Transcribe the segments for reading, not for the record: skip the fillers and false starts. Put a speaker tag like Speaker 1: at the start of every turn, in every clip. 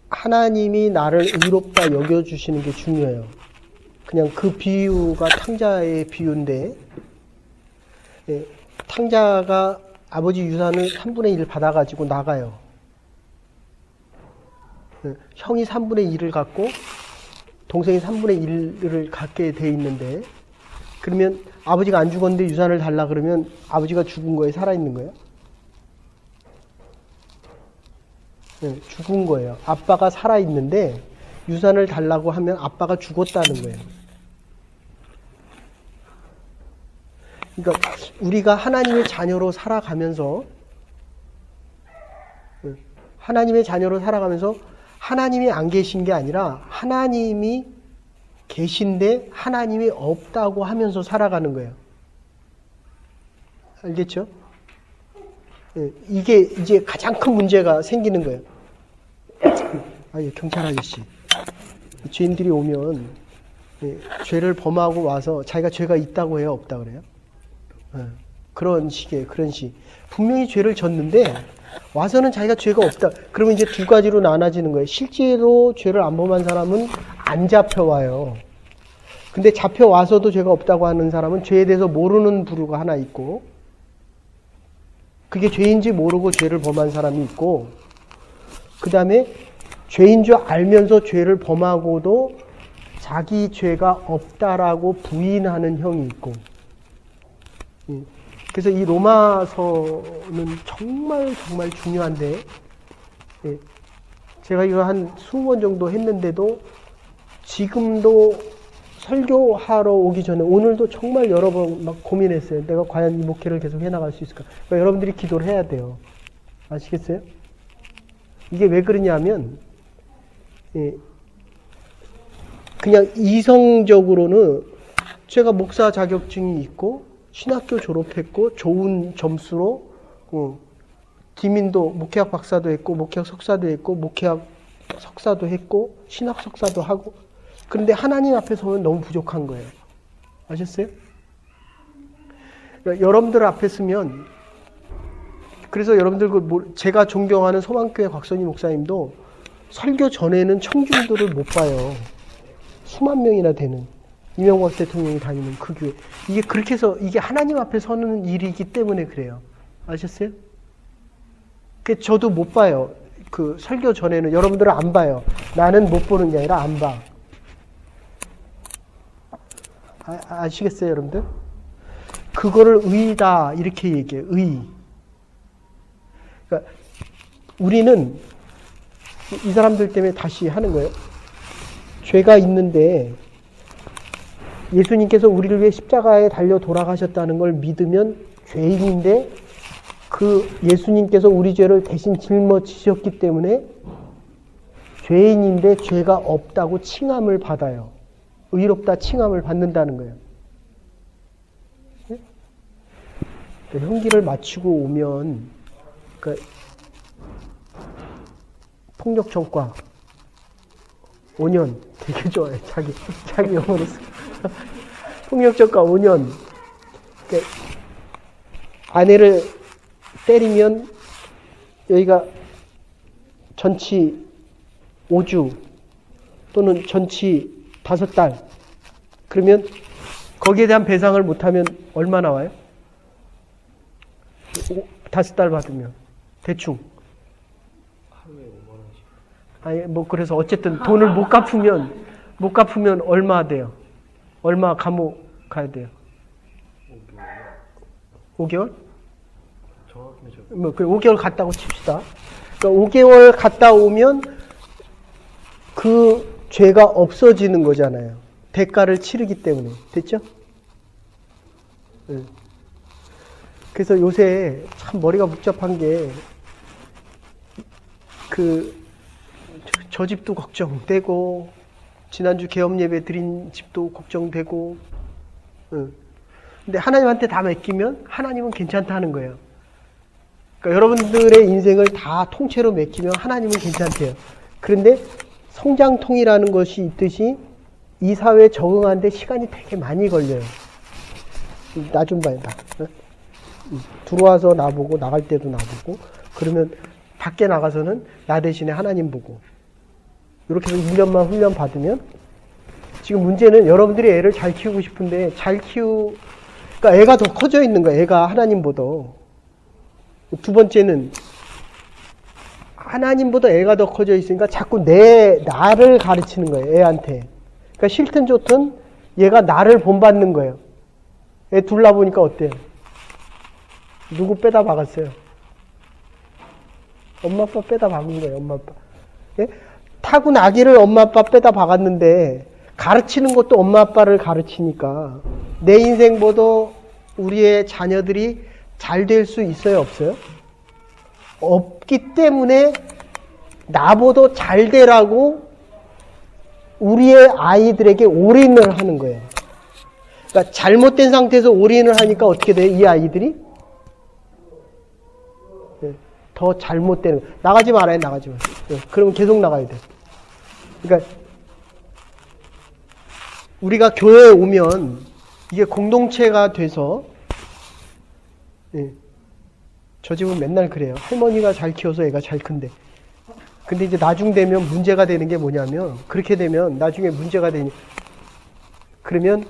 Speaker 1: 하나님이 나를 의롭다 여겨주시는 게 중요해요. 그냥 그 비유가 탕자의 비유인데, 탕자가 아버지 유산을 3분의 1 받아가지고 나가요. 형이 3분의 1을 갖고 동생이 3분의 1을 갖게 돼 있는데, 그러면 아버지가 안 죽었는데 유산을 달라 그러면 아버지가 죽은 거예요? 살아있는 거예요? 죽은 거예요. 아빠가 살아있는데 유산을 달라고 하면 아빠가 죽었다는 거예요. 그러니까 우리가 하나님의 자녀로 살아가면서 하나님이 안 계신 게 아니라 하나님이 계신데 하나님이 없다고 하면서 살아가는 거예요. 알겠죠? 이게 이제 가장 큰 문제가 생기는 거예요. 경찰 아저씨. 죄인들이 오면 죄를 범하고 와서 자기가 죄가 있다고 해요? 없다 그래요? 그런 식. 분명히 죄를 졌는데 와서는 자기가 죄가 없다. 그러면 이제 두 가지로 나눠지는 거예요. 실제로 죄를 안 범한 사람은 안 잡혀와요. 근데 잡혀와서도 죄가 없다고 하는 사람은 죄에 대해서 모르는 부류가 하나 있고, 그게 죄인지 모르고 죄를 범한 사람이 있고, 그 다음에 죄인 줄 알면서 죄를 범하고도 자기 죄가 없다라고 부인하는 형이 있고. 그래서 이 로마서는 정말 중요한데, 제가 이거 한 20번 정도 했는데도 지금도 설교하러 오기 전에 오늘도 정말 여러 번 막 고민했어요. 내가 과연 이 목회를 계속 해나갈 수 있을까? 그러니까 여러분들이 기도를 해야 돼요. 아시겠어요? 이게 왜 그러냐면, 그냥 이성적으로는 제가 목사 자격증이 있고 신학교 졸업했고 좋은 점수로 디민도 목회학 박사도 했고 목회학 석사도 했고 목회학 석사도 했고 신학 석사도 하고, 그런데 하나님 앞에 서면 너무 부족한 거예요. 아셨어요? 그러니까 여러분들 앞에 서면, 그래서 여러분들 제가 존경하는 소망교회 곽선희 목사님도 설교 전에는 청중들을 못 봐요. 수만 명이나 되는 이명박 대통령이 다니는 그 교회. 이게 그렇게 해서 이게 하나님 앞에 서는 일이기 때문에 그래요. 아셨어요? 저도 못 봐요. 그 설교 전에는 여러분들은 안 봐요. 나는 못 보는 게 아니라 안 봐. 아시겠어요, 여러분들? 그거를 의다 이렇게 얘기해요. 의. 그러니까 우리는 이 사람들 때문에 다시 하는 거예요. 죄가 있는데 예수님께서 우리를 위해 십자가에 달려 돌아가셨다는 걸 믿으면 죄인인데, 그 예수님께서 우리 죄를 대신 짊어지셨기 때문에 죄인인데 죄가 없다고 칭함을 받아요. 의롭다 칭함을 받는다는 거예요. 네? 그러니까 형기를 마치고 오면, 그러니까 폭력전과 5년 되게 좋아해. 자기 영어로 써. 폭력전과 5년. 그러니까 아내를 때리면 여기가 전치 5주 또는 전치 5달. 그러면 거기에 대한 배상을 못하면 얼마 나와요? 5달 받으면 대충.
Speaker 2: 하루에 5만 원씩.
Speaker 1: 아니 그래서 어쨌든 돈을 못 갚으면 얼마 돼요? 얼마 감옥 가야 돼요? 5개월?
Speaker 2: 정확히는 저.
Speaker 1: 5개월 갔다고 칩시다. 그러니까 5개월 갔다 오면 그 죄가 없어지는 거잖아요. 대가를 치르기 때문에. 됐죠? 네. 그래서 요새 참 머리가 복잡한 게, 저 집도 걱정되고, 지난주 개업 예배 드린 집도 걱정되고, 근데 하나님한테 다 맡기면 하나님은 괜찮다는 거예요. 그러니까 여러분들의 인생을 다 통째로 맡기면 하나님은 괜찮대요. 그런데 성장통이라는 것이 있듯이 이 사회에 적응하는데 시간이 되게 많이 걸려요. 나 좀 봐요, 나. 들어와서 나보고 나갈 때도 나보고. 그러면 밖에 나가서는 나 대신에 하나님 보고. 이렇게 해서 1년만 훈련 받으면 지금 문제는 여러분들이 애를 잘 키우고 싶은데 그러니까 애가 더 커져 있는 거야. 애가 하나님보다. 두 번째는 하나님보다 애가 더 커져 있으니까 자꾸 나를 가르치는 거예요. 애한테. 그러니까 싫든 좋든 얘가 나를 본받는 거예요. 애 둘라 보니까 어때요? 누구 빼다 박았어요? 엄마 아빠 빼다 박은 거예요. 엄마 아빠. 예? 타고 나기를 엄마 아빠 빼다 박았는데 가르치는 것도 엄마 아빠를 가르치니까 내 인생보다 우리의 자녀들이 잘 될 수 있어요? 없어요? 없기 때문에 나보다 잘 되라고 우리의 아이들에게 올인을 하는 거예요. 그러니까 잘못된 상태에서 올인을 하니까 어떻게 돼요? 이 아이들이? 더 잘못되는 거예요. 나가지 말아요. 나가지 마요. 그러면 계속 나가야 돼. 그러니까 우리가 교회에 오면 이게 공동체가 돼서 저 집은 맨날 그래요. 할머니가 잘 키워서 애가 잘 큰데. 근데 이제 나중 되면 문제가 되는 게 뭐냐면 그렇게 되면 나중에 문제가 되니 그러면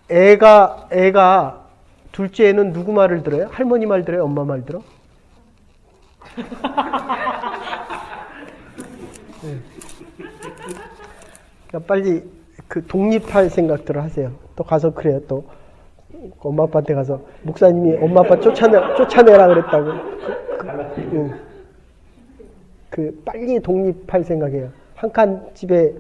Speaker 1: 애가 둘째는 누구 말을 들어요? 할머니 말 들어요? 엄마 말 들어? 그러니까 빨리 그 독립할 생각들을 하세요. 또 가서 그래요. 또 엄마 아빠한테 가서 목사님이 엄마 아빠 쫓아내라 그랬다고. 빨리 독립할 생각이에요. 한 칸 집에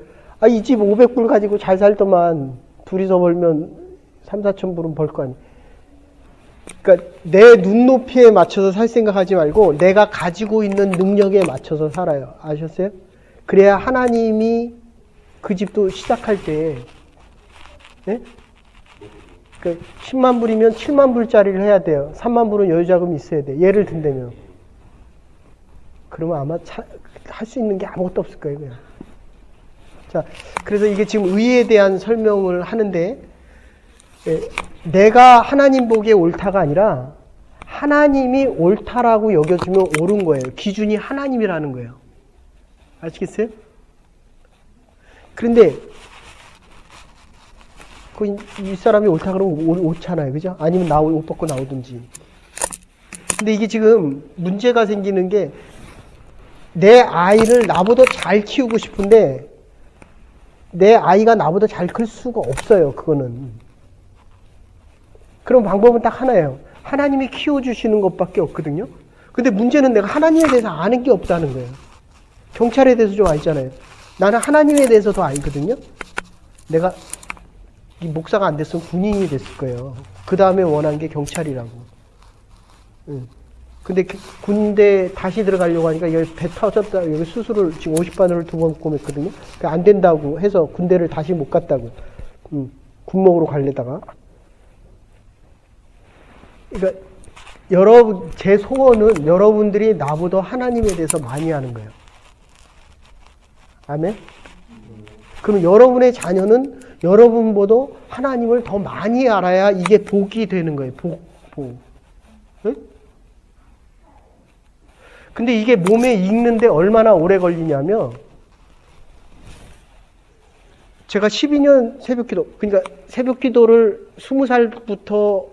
Speaker 1: 이 집 500불 가지고 잘 살더만 둘이서 벌면 3, 4천 불은 벌 거 아니에요. 그러니까 내 눈높이에 맞춰서 살 생각하지 말고 내가 가지고 있는 능력에 맞춰서 살아요. 아셨어요? 그래야 하나님이 그 집도 시작할 때 네? 그 10만 불이면 7만 불짜리를 해야 돼요. 3만 불은 여유자금이 있어야 돼. 예를 든다면. 그러면 아마 할 수 있는 게 아무것도 없을 거예요. 그냥. 자, 그래서 이게 지금 의에 대한 설명을 하는데 내가 하나님 보기에 옳다가 아니라 하나님이 옳다라고 여겨주면 옳은 거예요. 기준이 하나님이라는 거예요. 아시겠어요? 그런데 이 사람이 옳다 그러면 옳잖아요. 그죠? 아니면 옷 벗고 나오든지. 근데 이게 지금 문제가 생기는 게 내 아이를 나보다 잘 키우고 싶은데 내 아이가 나보다 잘 클 수가 없어요. 그거는. 그럼 방법은 딱 하나예요. 하나님이 키워주시는 것밖에 없거든요. 근데 문제는 내가 하나님에 대해서 아는 게 없다는 거예요. 경찰에 대해서 좀 알잖아요. 나는 하나님에 대해서 더 알거든요. 내가 이 목사가 안 됐으면 군인이 됐을 거예요. 그 다음에 원한 게 경찰이라고. 근데 군대 다시 들어가려고 하니까 여기 배 터졌다, 여기 수술을 지금 50바늘을 2번 꿰맸거든요. 그러니까 안 된다고 해서 군대를 다시 못 갔다고. 군목으로 가려다가. 그러니까 제 소원은 여러분들이 나보다 하나님에 대해서 많이 아는 거예요. 아멘? 그럼 여러분의 자녀는 여러분보다 하나님을 더 많이 알아야 이게 복이 되는 거예요. 복. 네? 근데 이게 몸에 익는데 얼마나 오래 걸리냐면 제가 12년 새벽기도, 그러니까 새벽기도를 20살부터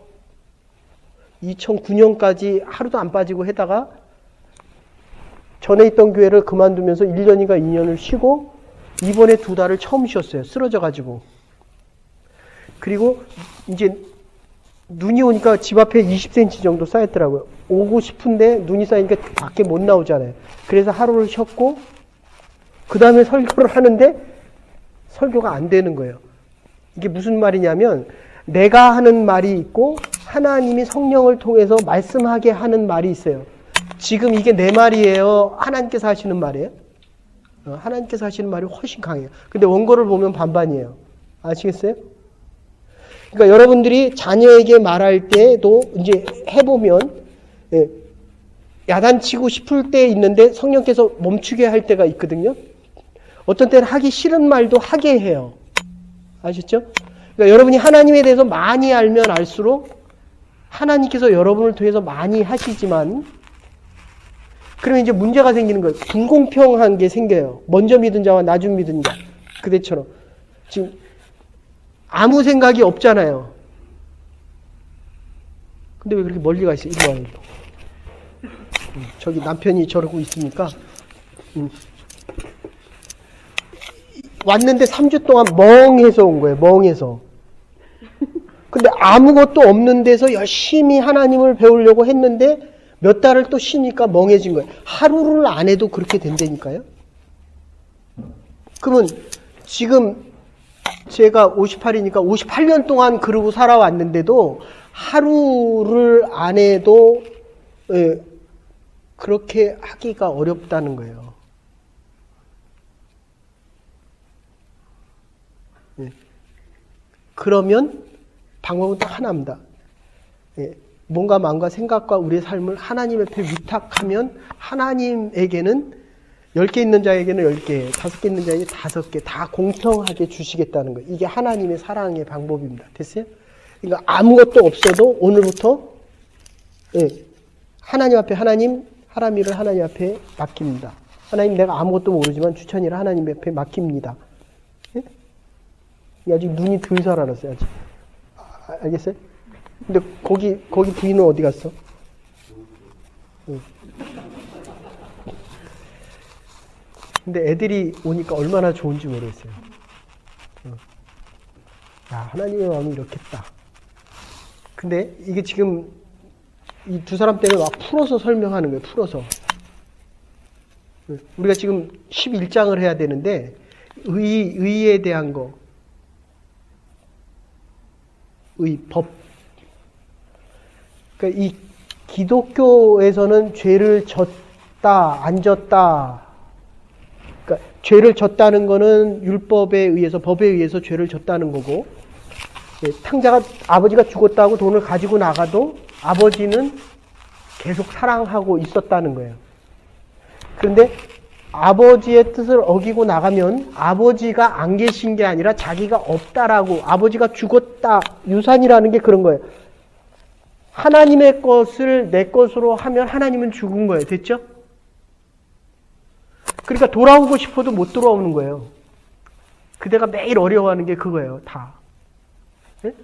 Speaker 1: 2009년까지 하루도 안 빠지고 하다가 전에 있던 교회를 그만두면서 1년인가 2년을 쉬고 이번에 2달을 처음 쉬었어요. 쓰러져가지고. 그리고 이제 눈이 오니까 집 앞에 20cm 정도 쌓였더라고요. 오고 싶은데 눈이 쌓이니까 밖에 못 나오잖아요. 그래서 하루를 쉬었고 그 다음에 설교를 하는데 설교가 안 되는 거예요. 이게 무슨 말이냐면 내가 하는 말이 있고 하나님이 성령을 통해서 말씀하게 하는 말이 있어요. 지금 이게 내 말이에요? 하나님께서 하시는 말이에요? 하나님께서 하시는 말이 훨씬 강해요. 근데 원고를 보면 반반이에요. 아시겠어요? 그러니까 여러분들이 자녀에게 말할 때도 이제 해보면 야단치고 싶을 때 있는데 성령께서 멈추게 할 때가 있거든요. 어떤 때는 하기 싫은 말도 하게 해요. 아셨죠? 그러니까 여러분이 하나님에 대해서 많이 알면 알수록 하나님께서 여러분을 통해서 많이 하시지만 그러면 이제 문제가 생기는 거예요. 불공평한 게 생겨요. 먼저 믿은 자와 나중 믿은 자. 그대처럼. 지금 아무 생각이 없잖아요. 근데 왜 그렇게 멀리 가 있어요? 이리 와, 일로. 저기 남편이 저러고 있으니까. 왔는데 3주 동안 멍해서 온 거예요. 멍해서. 근데 아무것도 없는 데서 열심히 하나님을 배우려고 했는데 몇 달을 또 쉬니까 멍해진 거예요. 하루를 안 해도 그렇게 된다니까요. 그러면 지금 제가 58이니까 58년 동안 그러고 살아왔는데도 하루를 안 해도 그렇게 하기가 어렵다는 거예요. 그러면 방법은 딱 하나입니다. 뭔가 마음과 생각과 우리의 삶을 하나님 앞에 위탁하면 하나님에게는 10개 있는 자에게는 10개, 5개 있는 자에게 5개 다 공평하게 주시겠다는 거예요. 이게 하나님의 사랑의 방법입니다. 됐어요? 그러니까 아무것도 없어도 오늘부터 하나님 앞에 하람이를 하나님 앞에 맡깁니다. 하나님 내가 아무것도 모르지만 주천이를 하나님 앞에 맡깁니다. 아직 눈이 덜 살아났어요. 아직. 알겠어요? 근데 거기 부인은 어디 갔어? 근데 애들이 오니까 얼마나 좋은지 모르겠어요. 야, 하나님의 마음이 이렇겠다. 근데 이게 지금 이 두 사람 때문에 막 풀어서 설명하는 거예요. 풀어서. 우리가 지금 11장을 해야 되는데 의에 대한 거. 법. 그러니까 이 기독교에서는 죄를 졌다, 안 졌다. 그러니까 죄를 졌다는 거는 율법에 의해서, 법에 의해서 죄를 졌다는 거고, 탕자가 아버지가 죽었다고 돈을 가지고 나가도 아버지는 계속 사랑하고 있었다는 거예요. 그런데 아버지의 뜻을 어기고 나가면 아버지가 안 계신 게 아니라 자기가 없다라고, 아버지가 죽었다, 유산이라는 게 그런 거예요. 하나님의 것을 내 것으로 하면 하나님은 죽은 거예요. 됐죠? 그러니까 돌아오고 싶어도 못 돌아오는 거예요. 그대가 매일 어려워하는 게 그거예요. 다. 네?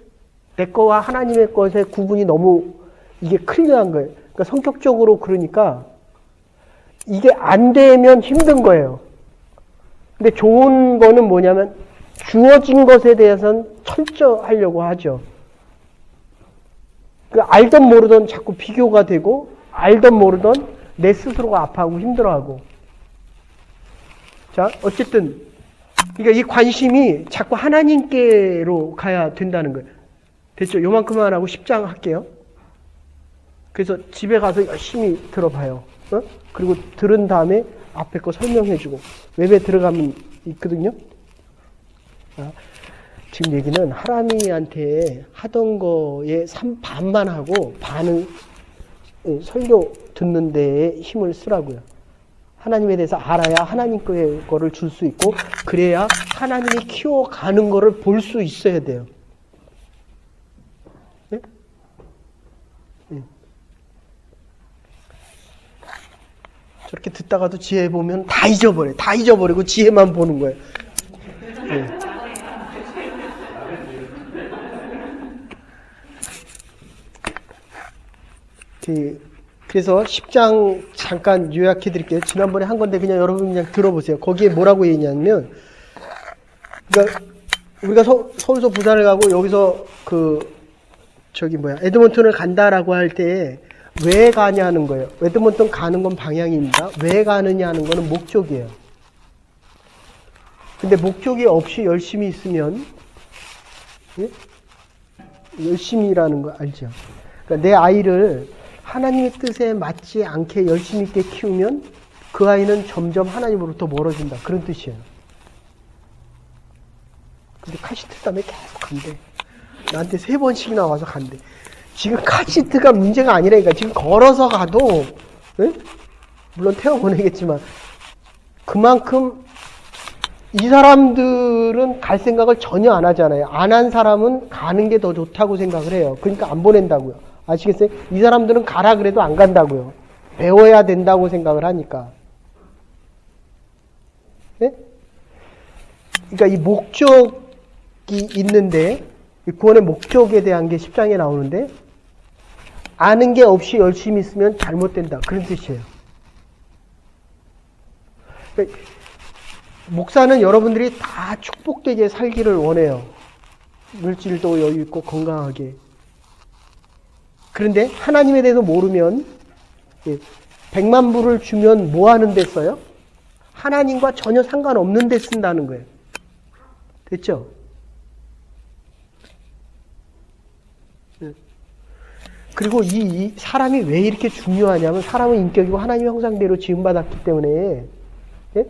Speaker 1: 내 거와 하나님의 것의 구분이 너무 이게 클리어한 거예요. 그러니까 성격적으로 그러니까 이게 안 되면 힘든 거예요. 근데 좋은 거는 뭐냐면 주어진 것에 대해서는 철저하려고 하죠. 그 알던 모르던 자꾸 비교가 되고 알던 모르던 내 스스로가 아파하고 힘들어하고. 자, 어쨌든 그러니까 이 관심이 자꾸 하나님께로 가야 된다는 거예요. 됐죠? 요만큼만 하고 10장 할게요. 그래서 집에 가서 열심히 들어봐요. 그리고 들은 다음에 앞에 거 설명해주고 웹에 들어가면 있거든요. 지금 얘기는 하람이한테 하던 거에 반만 하고 반은 설교 듣는 데에 힘을 쓰라고요. 하나님에 대해서 알아야 하나님 거를 줄 수 있고 그래야 하나님이 키워가는 거를 볼 수 있어야 돼요. 네? 네. 저렇게 듣다가도 지혜 보면 다 잊어버려요. 다 잊어버리고 지혜만 보는 거예요. 네. 그래서 10장 잠깐 요약해 드릴게요. 지난번에 한 건데 그냥 여러분 그냥 들어보세요. 거기에 뭐라고 얘기냐면, 그러니까 우리가 서울서 부산을 가고 여기서 에드먼턴을 간다라고 할 때 왜 가냐는 거예요. 에드먼턴 가는 건 방향입니다. 왜 가느냐 하는 거는 목적이에요. 근데 목적이 없이 열심히 있으면, 예? 열심히라는 거 알죠? 그러니까 내 아이를 하나님의 뜻에 맞지 않게 열심히 있게 키우면 그 아이는 점점 하나님으로부터 멀어진다. 그런 뜻이에요. 근데 카시트 때문에 계속 간대. 나한테 3번씩이나 와서 간대. 지금 카시트가 문제가 아니라니까. 지금 걸어서 가도, 에? 물론 태워보내겠지만, 그만큼 이 사람들은 갈 생각을 전혀 안 하잖아요. 안 한 사람은 가는 게 더 좋다고 생각을 해요. 그러니까 안 보낸다고요. 아시겠어요? 이 사람들은 가라 그래도 안 간다고요. 배워야 된다고 생각을 하니까. 네? 그러니까 이 목적이 있는데, 이 구원의 목적에 대한 게 10장에 나오는데, 아는 게 없이 열심히 있으면 잘못된다. 그런 뜻이에요. 그러니까 목사는 여러분들이 다 축복되게 살기를 원해요. 물질도 여유 있고 건강하게. 그런데 하나님에 대해서 모르면 100만 불을 주면 뭐 하는 데 써요? 하나님과 전혀 상관없는 데 쓴다는 거예요. 됐죠? 그리고 이 사람이 왜 이렇게 중요하냐면 사람은 인격이고 하나님의 형상대로 지음받았기 때문에 예?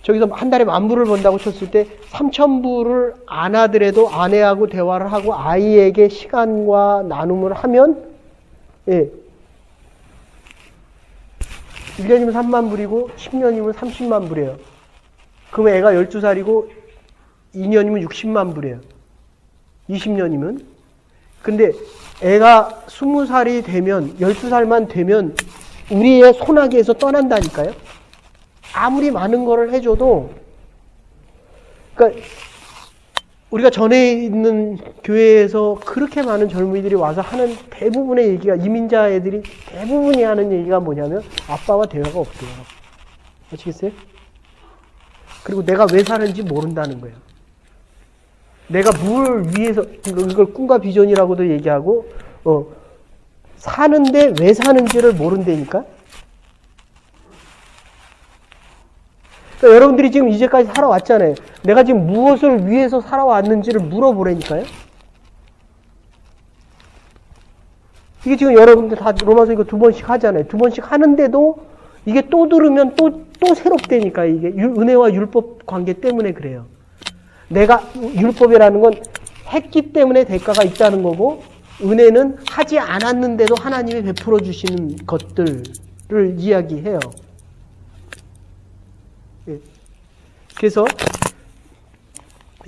Speaker 1: 저기서 한 달에 10,000불을 번다고 쳤을 때 3,000불을 안 하더라도 아내하고 대화를 하고 아이에게 시간과 나눔을 하면 예. 1년이면 30,000불이고 10년이면 300,000불이에요. 그러면 애가 12살이고 2년이면 600,000불이에요. 20년이면. 근데 애가 20살이 되면 12살만 되면 우리의 손아귀에서 떠난다니까요. 아무리 많은 거를 해줘도 그러니까 우리가 전에 있는 교회에서 그렇게 많은 젊은이들이 와서 하는 대부분의 얘기가 이민자 애들이 대부분이 하는 얘기가 뭐냐면 아빠와 대화가 없대요. 아시겠어요? 그리고 내가 왜 사는지 모른다는 거예요. 내가 뭘 위해서 이걸 꿈과 비전이라고도 얘기하고 사는데 왜 사는지를 모른다니까. 그러니까 여러분들이 지금 이제까지 살아왔잖아요. 내가 지금 무엇을 위해서 살아왔는지를 물어보라니까요. 이게 지금 여러분들 다 로마서 이거 2번씩 하잖아요. 2번씩 하는데도 이게 또 들으면 또 새롭다니까. 이게 은혜와 율법 관계 때문에 그래요. 내가 율법이라는 건 했기 때문에 대가가 있다는 거고 은혜는 하지 않았는데도 하나님이 베풀어 주시는 것들을 이야기해요. 그래서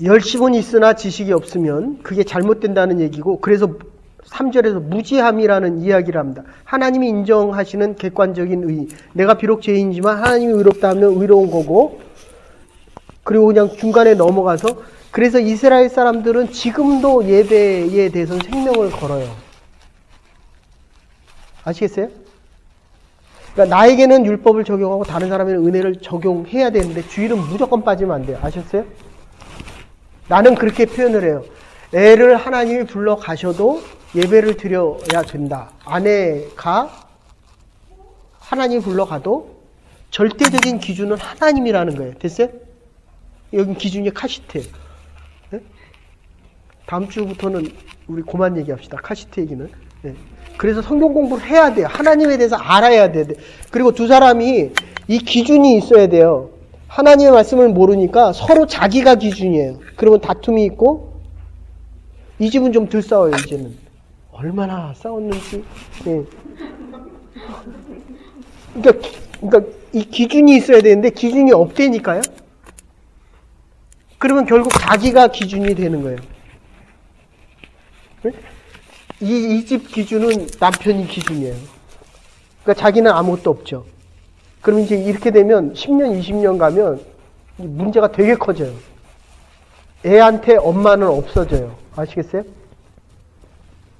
Speaker 1: 열심은 있으나 지식이 없으면 그게 잘못된다는 얘기고 그래서 3절에서 무지함이라는 이야기를 합니다. 하나님이 인정하시는 객관적인 의. 내가 비록 죄인이지만 하나님이 의롭다 하면 의로운 거고 그리고 그냥 중간에 넘어가서 그래서 이스라엘 사람들은 지금도 예배에 대해서는 생명을 걸어요. 아시겠어요? 그러니까 나에게는 율법을 적용하고 다른 사람에는 은혜를 적용해야 되는데 주일은 무조건 빠지면 안 돼요. 아셨어요? 나는 그렇게 표현을 해요. 애를 하나님이 불러 가셔도 예배를 드려야 된다. 아내가 하나님이 불러 가도 절대적인 기준은 하나님이라는 거예요. 됐어요? 여기 기준이 카시트예요. 네? 다음 주부터는 우리 그만 얘기합시다. 카시트 얘기는. 네. 그래서 성경 공부를 해야 돼요. 하나님에 대해서 알아야 돼요. 그리고 두 사람이 이 기준이 있어야 돼요. 하나님의 말씀을 모르니까 서로 자기가 기준이에요. 그러면 다툼이 있고 이 집은 좀 덜 싸워요. 이제는. 얼마나 싸웠는지. 네. 그러니까 이 기준이 있어야 되는데 기준이 없다니까요. 그러면 결국 자기가 기준이 되는 거예요. 네? 이 집 기준은 남편이 기준이에요. 그러니까 자기는 아무것도 없죠. 그럼 이제 이렇게 되면 10년, 20년 가면 문제가 되게 커져요. 애한테 엄마는 없어져요. 아시겠어요?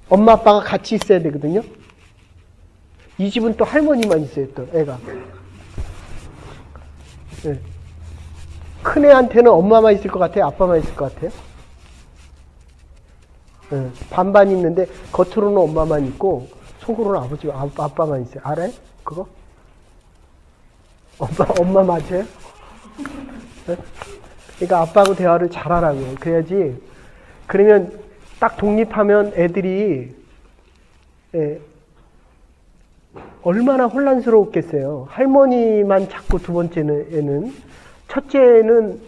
Speaker 1: 엄마, 아빠가 같이 있어야 되거든요. 이 집은 또 할머니만 있어요, 또 애가. 네. 큰 애한테는 엄마만 있을 것 같아요? 아빠만 있을 것 같아요? 네. 반반 있는데 겉으로는 엄마만 있고 속으로는 아빠만 있어요. 알아요? 그거? 엄마 맞아요? 네? 그러니까 아빠하고 대화를 잘하라고요. 그래야지. 그러면 딱 독립하면 애들이 얼마나 혼란스러웠겠어요. 할머니만 찾고 두 번째는 첫째는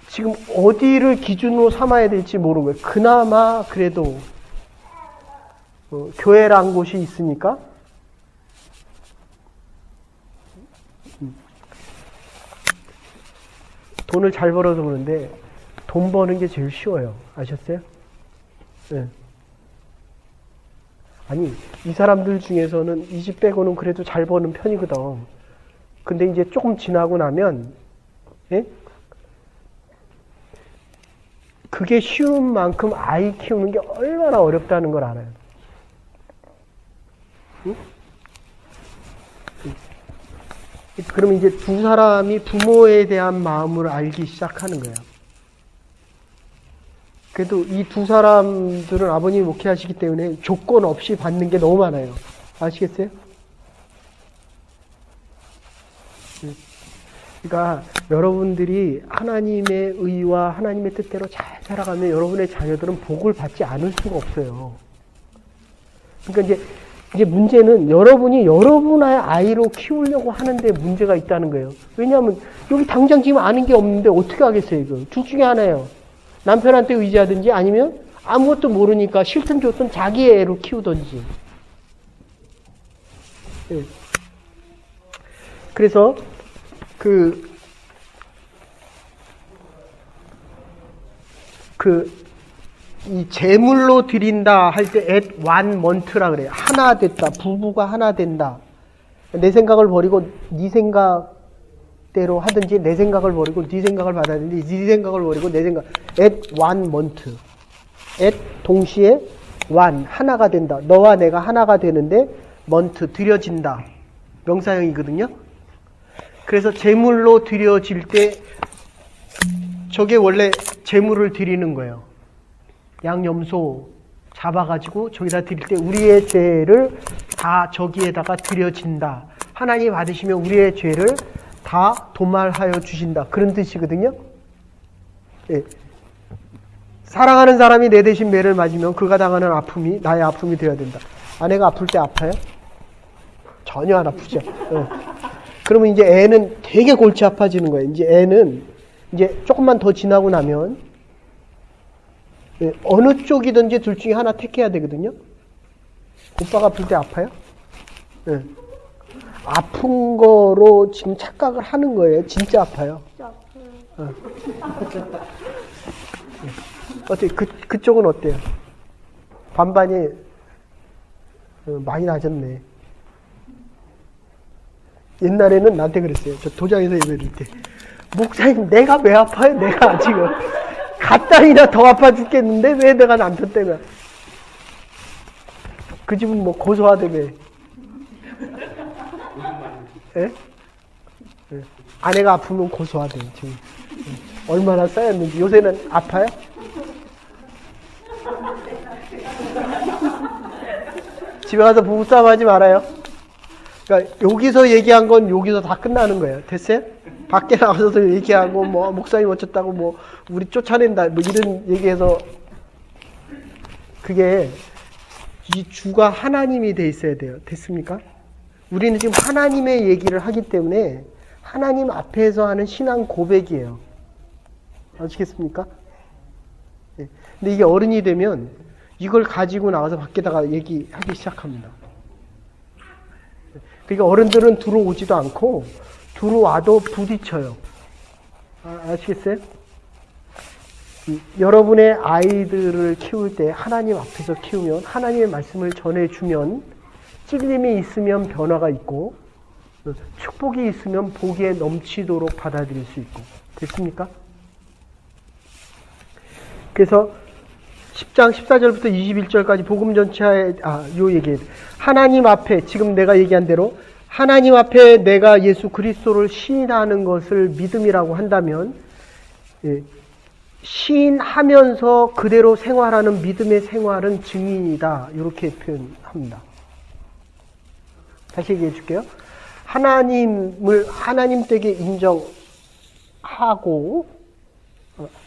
Speaker 1: 지금 어디를 기준으로 삼아야 될지 모르는 거예요. 그나마 그래도 교회란 곳이 있으니까 돈을 잘 벌어서 그러는데 돈 버는 게 제일 쉬워요. 아셨어요? 네. 아니, 이 사람들 중에서는 이 집 빼고는 그래도 잘 버는 편이거든. 근데 이제 조금 지나고 나면, 예? 그게 쉬운 만큼 아이 키우는 게 얼마나 어렵다는 걸 알아요. 응? 그러면 이제 두 사람이 부모에 대한 마음을 알기 시작하는 거예요. 그래도 이 두 사람들은 아버님이 목회하시기 때문에 조건 없이 받는 게 너무 많아요. 아시겠어요? 그러니까 여러분들이 하나님의 의와 하나님의 뜻대로 잘 살아가면 여러분의 자녀들은 복을 받지 않을 수가 없어요. 그러니까 이제 문제는 여러분이 여러분의 아이로 키우려고 하는데 문제가 있다는 거예요. 왜냐하면 여기 당장 지금 아는 게 없는데 어떻게 하겠어요, 이거. 둘 중에 하나예요. 남편한테 의지하든지 아니면 아무것도 모르니까 싫든 좋든 자기 애로 키우든지. 네. 그래서 이 제물로 드린다 할 때 at one month라 그래요. 하나 됐다. 부부가 하나 된다. 내 생각을 버리고 네 생각대로 하든지 내 생각을 버리고 네 생각을 받아든지 네 생각을 버리고 내 생각. at one month. at 동시에 one 하나가 된다. 너와 내가 하나가 되는데 month 드려진다. 명사형이거든요. 그래서 제물로 드려질 때 저게 원래 제물을 드리는 거예요. 양염소 잡아가지고 저기다 드릴 때 우리의 죄를 다 저기에다가 드려진다. 하나님 받으시면 우리의 죄를 다 도말하여 주신다. 그런 뜻이거든요. 예. 사랑하는 사람이 내 대신 매를 맞으면 그가 당하는 아픔이 나의 아픔이 되어야 된다. 아내가 아플 때 아파요? 전혀 안 아프죠. 예. 그러면 이제 애는 되게 골치 아파지는 거예요. 이제 애는 이제 조금만 더 지나고 나면 어느 쪽이든지 둘 중에 하나 택해야 되거든요. 오빠가 아플 때 아파요? 네. 아픈 거로 지금 착각을 하는 거예요. 진짜 아파요. 어때요? 그쪽은 어때요? 반반이 많이 낮았네. 옛날에는 나한테 그랬어요. 저 도장에서 예배드릴 때. 목사님, 내가 왜 아파요? 내가 지금. 갓당이나 더 아파 죽겠는데 왜 내가 남편 때문에. 그 집은 뭐 고소하다며. 예? 예. 아내가 아프면 고소하대요, 지금. 얼마나 쌓였는지. 요새는 아파요? 집에 가서 부부싸움 하지 말아요. 그러니까 여기서 얘기한 건 여기서 다 끝나는 거예요. 됐어요? 밖에 나가서도 얘기하고 뭐 목사님 어쩌다고 뭐 우리 쫓아낸다 뭐 이런 얘기해서 그게 이 주가 하나님이 돼 있어야 돼요. 됐습니까? 우리는 지금 하나님의 얘기를 하기 때문에 하나님 앞에서 하는 신앙 고백이에요. 아시겠습니까? 네. 근데 이게 어른이 되면 이걸 가지고 나가서 밖에다가 얘기하기 시작합니다. 그러니까 어른들은 들어오지도 않고 들어와도 부딪혀요. 아시겠어요? 여러분의 아이들을 키울 때 하나님 앞에서 키우면 하나님의 말씀을 전해주면 찔림이 있으면 변화가 있고 축복이 있으면 복에 넘치도록 받아들일 수 있고. 됐습니까? 그래서 10장 14절부터 21절까지 복음 전체에 요 얘기예요. 하나님 앞에 지금 내가 얘기한 대로 하나님 앞에 내가 예수 그리스도를 시인하는 것을 믿음이라고 한다면 시인하면서 그대로 생활하는 믿음의 생활은 증인이다. 이렇게 표현합니다. 다시 얘기해 줄게요. 하나님을 하나님 댁에 인정하고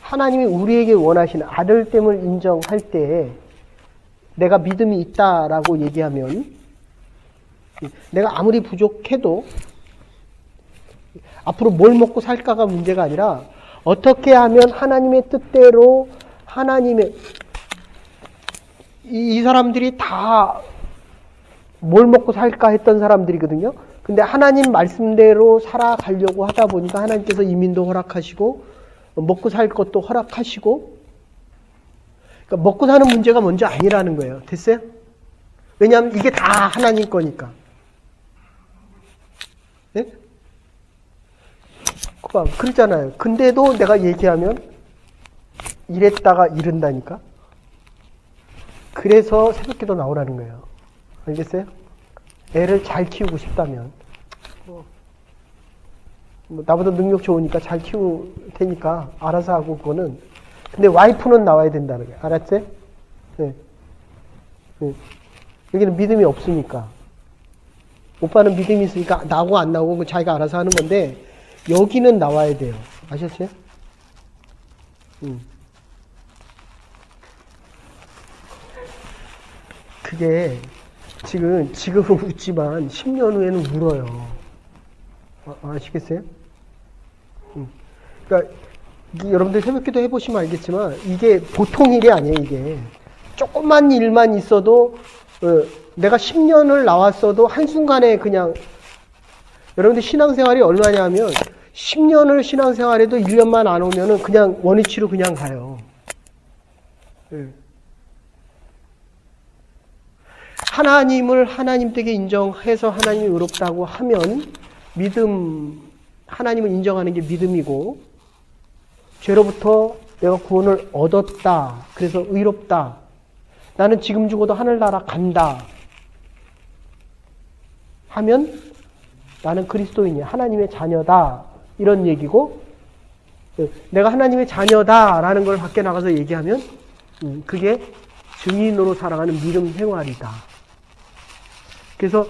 Speaker 1: 하나님이 우리에게 원하시는 아들됨을 인정할 때 내가 믿음이 있다라고 얘기하면 내가 아무리 부족해도 앞으로 뭘 먹고 살까가 문제가 아니라 어떻게 하면 하나님의 뜻대로 하나님의 이 사람들이 다 뭘 먹고 살까 했던 사람들이거든요. 근데 하나님 말씀대로 살아가려고 하다 보니까 하나님께서 이민도 허락하시고 먹고 살 것도 허락하시고 그러니까 먹고 사는 문제가 먼저 아니라는 거예요. 됐어요? 왜냐하면 이게 다 하나님 거니까. 예? 그렇잖아요. 근데도 내가 얘기하면 이랬다가 이른다니까. 그래서 새벽기도 나오라는 거예요. 알겠어요? 애를 잘 키우고 싶다면 뭐 나보다 능력 좋으니까 잘 키울 테니까 알아서 하고 그거는. 근데 와이프는 나와야 된다는 거예요. 알았어요? 네. 네. 여기는 믿음이 없으니까. 오빠는 믿음이 있으니까 나오고 안 나오고 자기가 알아서 하는 건데 여기는 나와야 돼요. 아셨어요? 그게 지금은 웃지만 10년 후에는 울어요. 아시겠어요? 그러니까 여러분들 새벽기도 해보시면 알겠지만 이게 보통 일이 아니에요. 이게 조그만 일만 있어도 내가 10년을 나왔어도 한순간에 그냥 여러분들 신앙생활이 얼마냐 하면 10년을 신앙생활해도 1년만 안 오면은 그냥 원위치로 그냥 가요. 하나님을 하나님 댁에 인정해서 하나님이 의롭다고 하면 하나님을 인정하는 게 믿음이고, 죄로부터 내가 구원을 얻었다. 그래서 의롭다. 나는 지금 죽어도 하늘나라 간다. 하면 나는 그리스도인이야. 하나님의 자녀다. 이런 얘기고, 내가 하나님의 자녀다라는 걸 밖에 나가서 얘기하면 그게 증인으로 살아가는 믿음 생활이다. 그래서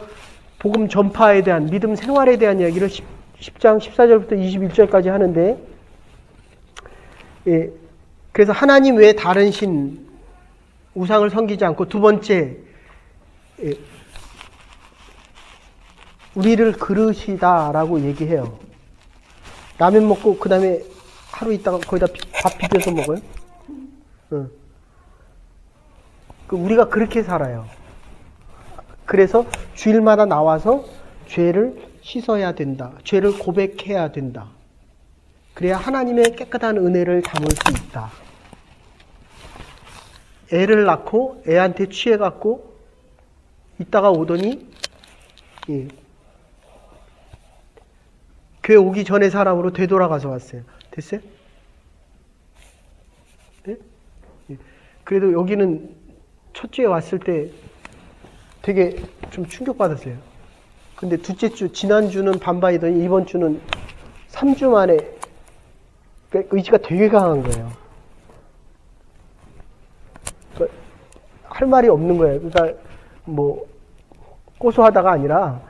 Speaker 1: 복음 전파에 대한 믿음 생활에 대한 이야기를 10장 14절부터 21절까지 하는데, 그래서 하나님 외에 다른 신 우상을 섬기지 않고, 두 번째 우리를 그릇이다라고 얘기해요. 라면 먹고 그 다음에 하루 있다가 거기다 밥 비벼서 먹어요. 우리가 그렇게 살아요. 그래서 주일마다 나와서 죄를 씻어야 된다. 죄를 고백해야 된다. 그래야 하나님의 깨끗한 은혜를 담을 수 있다. 애를 낳고 애한테 취해갖고 있다가 오더니 교회 오기 전에 사람으로 되돌아가서 왔어요. 됐어요? 네? 그래도 여기는 첫 주에 왔을 때 되게 좀 충격받았어요. 근데 둘째 주, 지난주는 반바이더니 이번 주는 3주 만에 의지가 되게 강한 거예요. 그러니까 할 말이 없는 거예요. 그러니까 뭐 고소하다가 아니라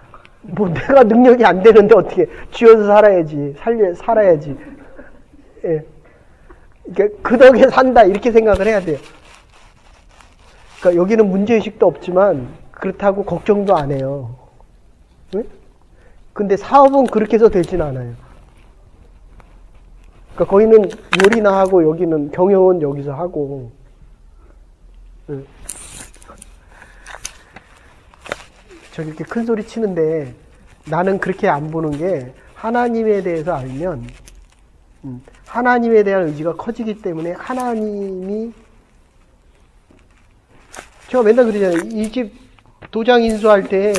Speaker 1: 뭐 내가 능력이 안 되는데 어떻게 쥐어서 살아야지, 살아야지. 예. 그러니까 그 덕에 산다 이렇게 생각을 해야 돼요. 그러니까 여기는 문제의식도 없지만 그렇다고 걱정도 안 해요. 네? 근데 사업은 그렇게 해서 되진 않아요. 그러니까 거기는 요리나 하고 여기는 경영은 여기서 하고. 네. 저기 이렇게 큰 소리 치는데 나는 그렇게 안 보는 게, 하나님에 대해서 알면 하나님에 대한 의지가 커지기 때문에 하나님이, 제가 맨날 그러잖아요. 이 집 도장 인수할 때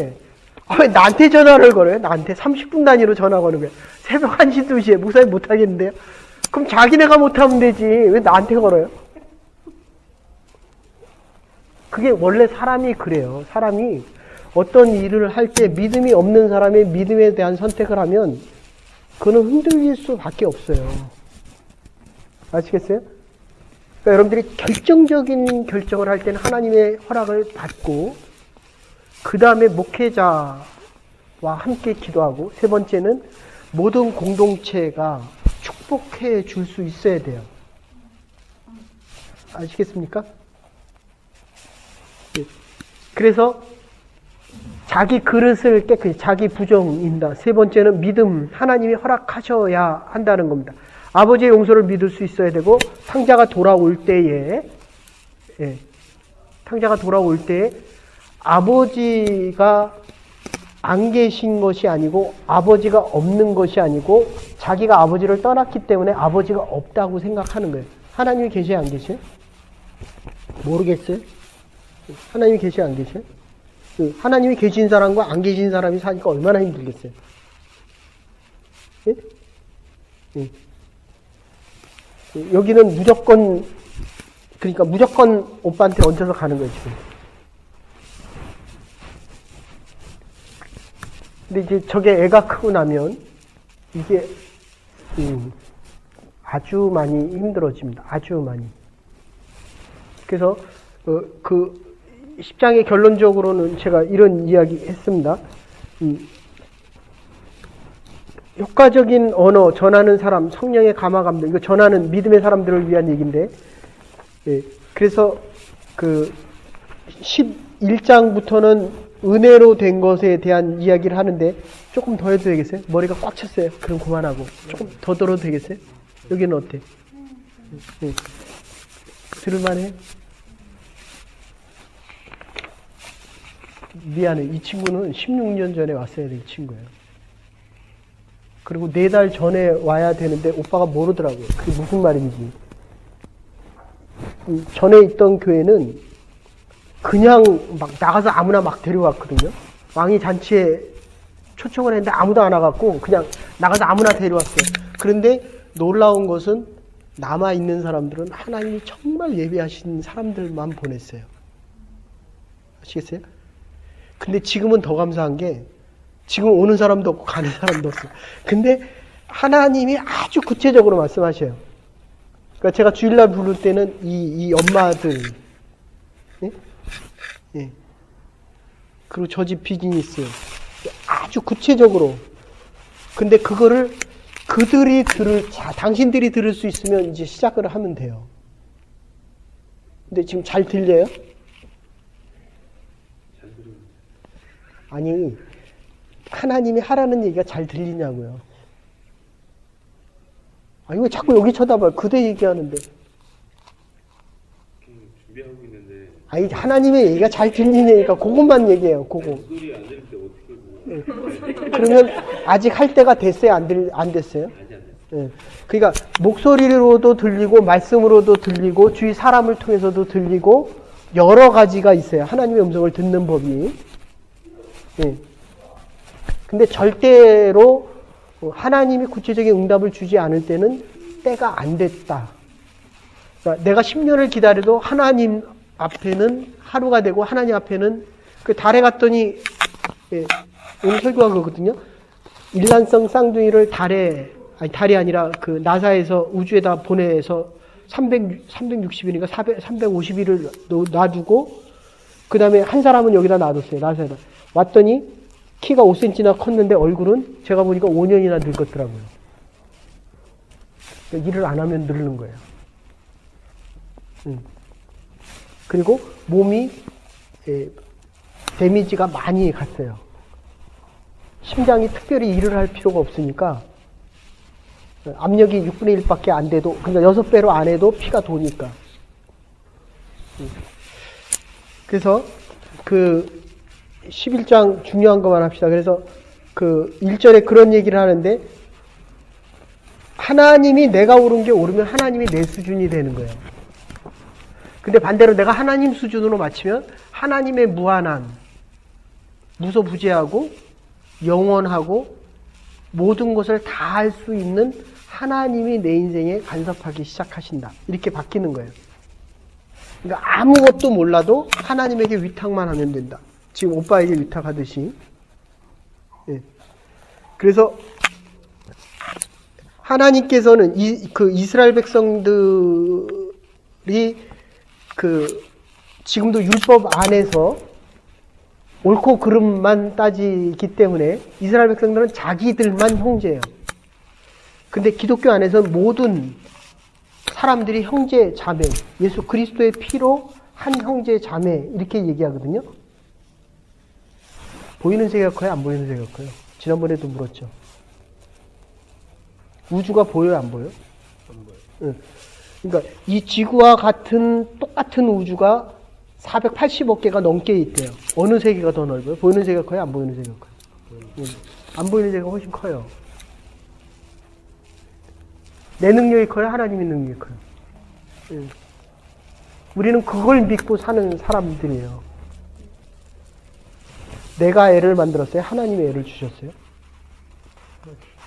Speaker 1: 왜 나한테 전화를 걸어요? 나한테 30분 단위로 전화 거는 거예요. 새벽 1시, 2시에 목사님 못하겠는데요? 그럼 자기네가 못하면 되지. 왜 나한테 걸어요? 그게 원래 사람이 그래요. 사람이 어떤 일을 할 때 믿음이 없는 사람의 믿음에 대한 선택을 하면 그거는 흔들릴 수밖에 없어요. 아시겠어요? 그러니까 여러분들이 결정적인 결정을 할 때는 하나님의 허락을 받고, 그 다음에 목회자와 함께 기도하고, 세 번째는 모든 공동체가 축복해 줄 수 있어야 돼요. 아시겠습니까? 그래서 자기 그릇을 깨끗이, 자기 부정인다. 세 번째는 믿음, 하나님이 허락하셔야 한다는 겁니다. 아버지의 용서를 믿을 수 있어야 되고, 탕자가 돌아올 때에 아버지가 안 계신 것이 아니고, 아버지가 없는 것이 아니고, 자기가 아버지를 떠났기 때문에 아버지가 없다고 생각하는 거예요. 하나님이 계셔요, 안 계셔요? 모르겠어요? 하나님이 계셔요, 안 계셔요? 하나님이 계신 사람과 안 계신 사람이 사니까 얼마나 힘들겠어요. 예? 예. 여기는 무조건, 그러니까 무조건 오빠한테 얹혀서 가는 거예요, 지금. 근데 이제 저게 애가 크고 나면 이게 아주 많이 힘들어집니다. 아주 많이. 그래서 그 10장의 결론적으로는 제가 이런 이야기 했습니다. 효과적인 언어 전하는 사람, 성령의 감화감동, 이거 전하는 믿음의 사람들을 위한 얘기인데, 예, 그래서 그 11장부터는 은혜로 된 것에 대한 이야기를 하는데 조금 더 해도 되겠어요? 머리가 꽉 찼어요. 그럼 그만하고 조금 더 들어도 되겠어요? 여기는 어때? 예. 들을만해? 미안해. 이 친구는 16년 전에 왔어야 될 친구예요. 그리고 4달 전에 와야 되는데 오빠가 모르더라고요. 그게 무슨 말인지. 전에 있던 교회는 그냥 막 나가서 아무나 막 데려왔거든요. 왕이 잔치에 초청을 했는데 아무도 안 와갖고 그냥 나가서 아무나 데려왔어요. 그런데 놀라운 것은 남아있는 사람들은 하나님이 정말 예배하신 사람들만 보냈어요. 아시겠어요? 근데 지금은 더 감사한 게 지금 오는 사람도 없고 가는 사람도 없어요. 근데 하나님이 아주 구체적으로 말씀하셔요. 그러니까 제가 주일날 부를 때는 이 엄마들, 예? 예. 그리고 저 집 비즈니스 아주 구체적으로. 근데 그거를 그들이 당신들이 들을 수 있으면 이제 시작을 하면 돼요. 근데 지금 잘 들려요? 아니, 하나님이 하라는 얘기가 잘 들리냐고요. 아니, 왜 자꾸 여기 쳐다봐요? 그대 얘기하는데.
Speaker 3: 준비하고 있는데.
Speaker 1: 아니, 하나님의 얘기가 잘 들리냐니까 그것만 얘기해요. 그거.
Speaker 3: 소리 안 들릴 때 어떻게
Speaker 1: 그러면 아직 할 때가 됐어요? 안 됐어요?
Speaker 3: 아직 안 됐어.
Speaker 1: 예. 그러니까 목소리로도 들리고 말씀으로도 들리고 주위 사람을 통해서도 들리고 여러 가지가 있어요. 하나님의 음성을 듣는 법이. 예. 근데 절대로 하나님이 구체적인 응답을 주지 않을 때는 때가 안 됐다. 그러니까 내가 10년을 기다려도 하나님 앞에는 하루가 되고 하나님 앞에는 그 달에 갔더니 예, 오늘 설교가 그거거든요. 일란성 쌍둥이를 달이 아니라 그 나사에서 우주에다 보내서 360일인가 350일을 놔두고 그 다음에 한 사람은 여기다 놔뒀어요. 나사에다. 왔더니 키가 5cm나 컸는데 얼굴은 제가 보니까 5년이나 늙었더라고요. 그러니까 일을 안 하면 늙는 거예요. 그리고 몸이 데미지가 많이 갔어요. 심장이 특별히 일을 할 필요가 없으니까 압력이 6분의 1밖에 안 돼도 그러니까 6배로 안 해도 피가 도니까. 그래서 그 11장 중요한 것만 합시다. 그래서 그 1절에 그런 얘기를 하는데 하나님이 내가 오른 게 오르면 하나님이 내 수준이 되는 거예요. 근데 반대로 내가 하나님 수준으로 맞추면 하나님의 무한한 무소부재하고 영원하고 모든 것을 다 할 수 있는 하나님이 내 인생에 간섭하기 시작하신다. 이렇게 바뀌는 거예요. 그러니까 아무것도 몰라도 하나님에게 위탁만 하면 된다. 지금 오빠에게 위탁하듯이. 예. 그래서 하나님께서는 그 이스라엘 백성들이 그 지금도 율법 안에서 옳고 그름만 따지기 때문에 이스라엘 백성들은 자기들만 형제예요. 근데 기독교 안에서는 모든 사람들이 형제 자매, 예수 그리스도의 피로 한 형제 자매 이렇게 얘기하거든요. 보이는 세계가 커요? 안 보이는 세계가 커요? 지난번에도 물었죠. 우주가 보여요? 안 보여요?
Speaker 2: 안 보여요.
Speaker 1: 응. 그러니까 이 지구와 같은 똑같은 우주가 480억 개가 넘게 있대요. 어느 세계가 더 넓어요? 보이는 세계가 커요? 안 보이는 세계가 커요? 응. 안 보이는 세계가 훨씬 커요. 내 능력이 커요? 하나님의 능력이 커요? 응. 우리는 그걸 믿고 사는 사람들이에요. 내가 애를 만들었어요? 하나님이 애를 주셨어요?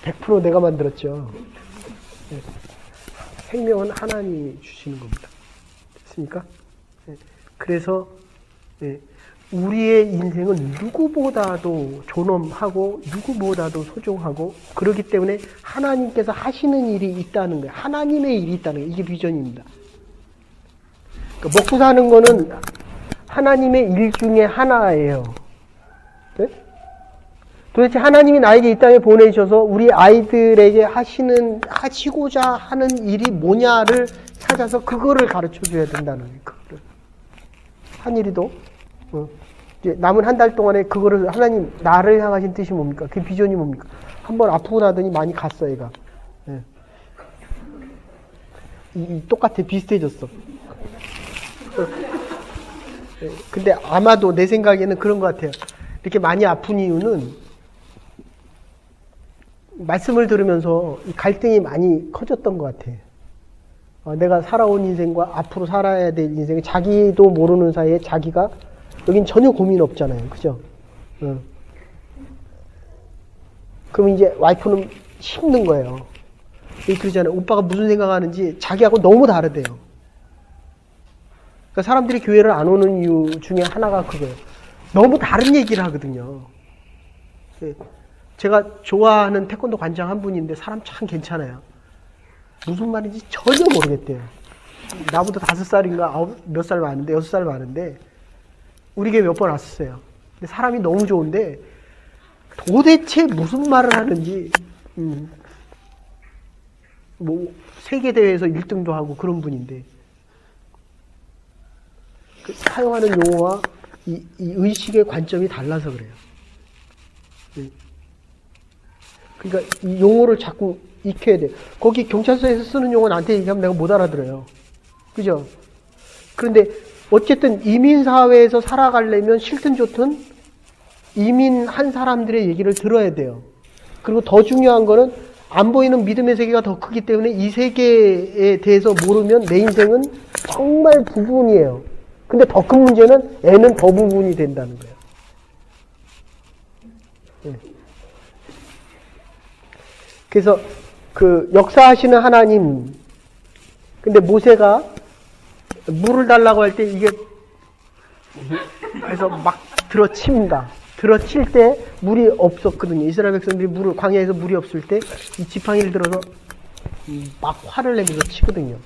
Speaker 1: 100% 내가 만들었죠. 네. 생명은 하나님이 주시는 겁니다. 됐습니까? 네. 그래서 네. 우리의 인생은 누구보다도 존엄하고 누구보다도 소중하고 그렇기 때문에 하나님께서 하시는 일이 있다는 거예요. 하나님의 일이 있다는 거예요. 이게 비전입니다. 그러니까 먹고 사는 거는 하나님의 일 중에 하나예요. 네? 도대체 하나님이 나에게 이 땅에 보내셔서 우리 아이들에게 하시고자 하는 일이 뭐냐를 찾아서 그거를 가르쳐 줘야 된다는 거예요. 그거를. 한일이도 이제 남은 한 달 동안에 그거를 하나님 나를 향하신 뜻이 뭡니까? 그 비전이 뭡니까? 한번 아프고 나더니 많이 갔어 얘가. 예. 똑같아 비슷해졌어. 예. 근데 아마도 내 생각에는 그런 것 같아요. 이렇게 많이 아픈 이유는 말씀을 들으면서 이 갈등이 많이 커졌던 것 같아. 내가 살아온 인생과 앞으로 살아야 될 인생, 자기도 모르는 사이에 자기가 여긴 전혀 고민 없잖아요. 그죠? 그럼 이제 와이프는 힘든 거예요. 그러잖아요. 오빠가 무슨 생각하는지 자기하고 너무 다르대요. 그러니까 사람들이 교회를 안 오는 이유 중에 하나가 그거예요. 너무 다른 얘기를 하거든요. 제가 좋아하는 태권도 관장 한 분인데 사람 참 괜찮아요. 무슨 말인지 전혀 모르겠대요. 나보다 5살인가 몇 살 많은데 6살 많은데 우리 교회 몇 번 왔었어요. 근데 사람이 너무 좋은데 도대체 무슨 말을 하는지 뭐 세계대회에서 1등도 하고 그런 분인데 그 사용하는 용어와 이 의식의 관점이 달라서 그래요. 그러니까 이 용어를 자꾸 익혀야 돼요. 거기 경찰서에서 쓰는 용어 나한테 얘기하면 내가 못 알아들어요. 그죠? 그런데 어쨌든 이민사회에서 살아가려면 싫든 좋든 이민한 사람들의 얘기를 들어야 돼요. 그리고 더 중요한 거는 안 보이는 믿음의 세계가 더 크기 때문에 이 세계에 대해서 모르면 내 인생은 정말 부분이에요. 근데 더 큰 문제는 애는 더 부분이 된다는 거예요. 네. 그래서 그 역사하시는 하나님, 근데 모세가 물을 달라고 할 때 이게 그래서 막 들어칩니다. 들어칠 때 물이 없었거든요. 이스라엘 백성들이 광야에서 물이 없을 때 이 지팡이를 들어서 막 화를 내면서 치거든요.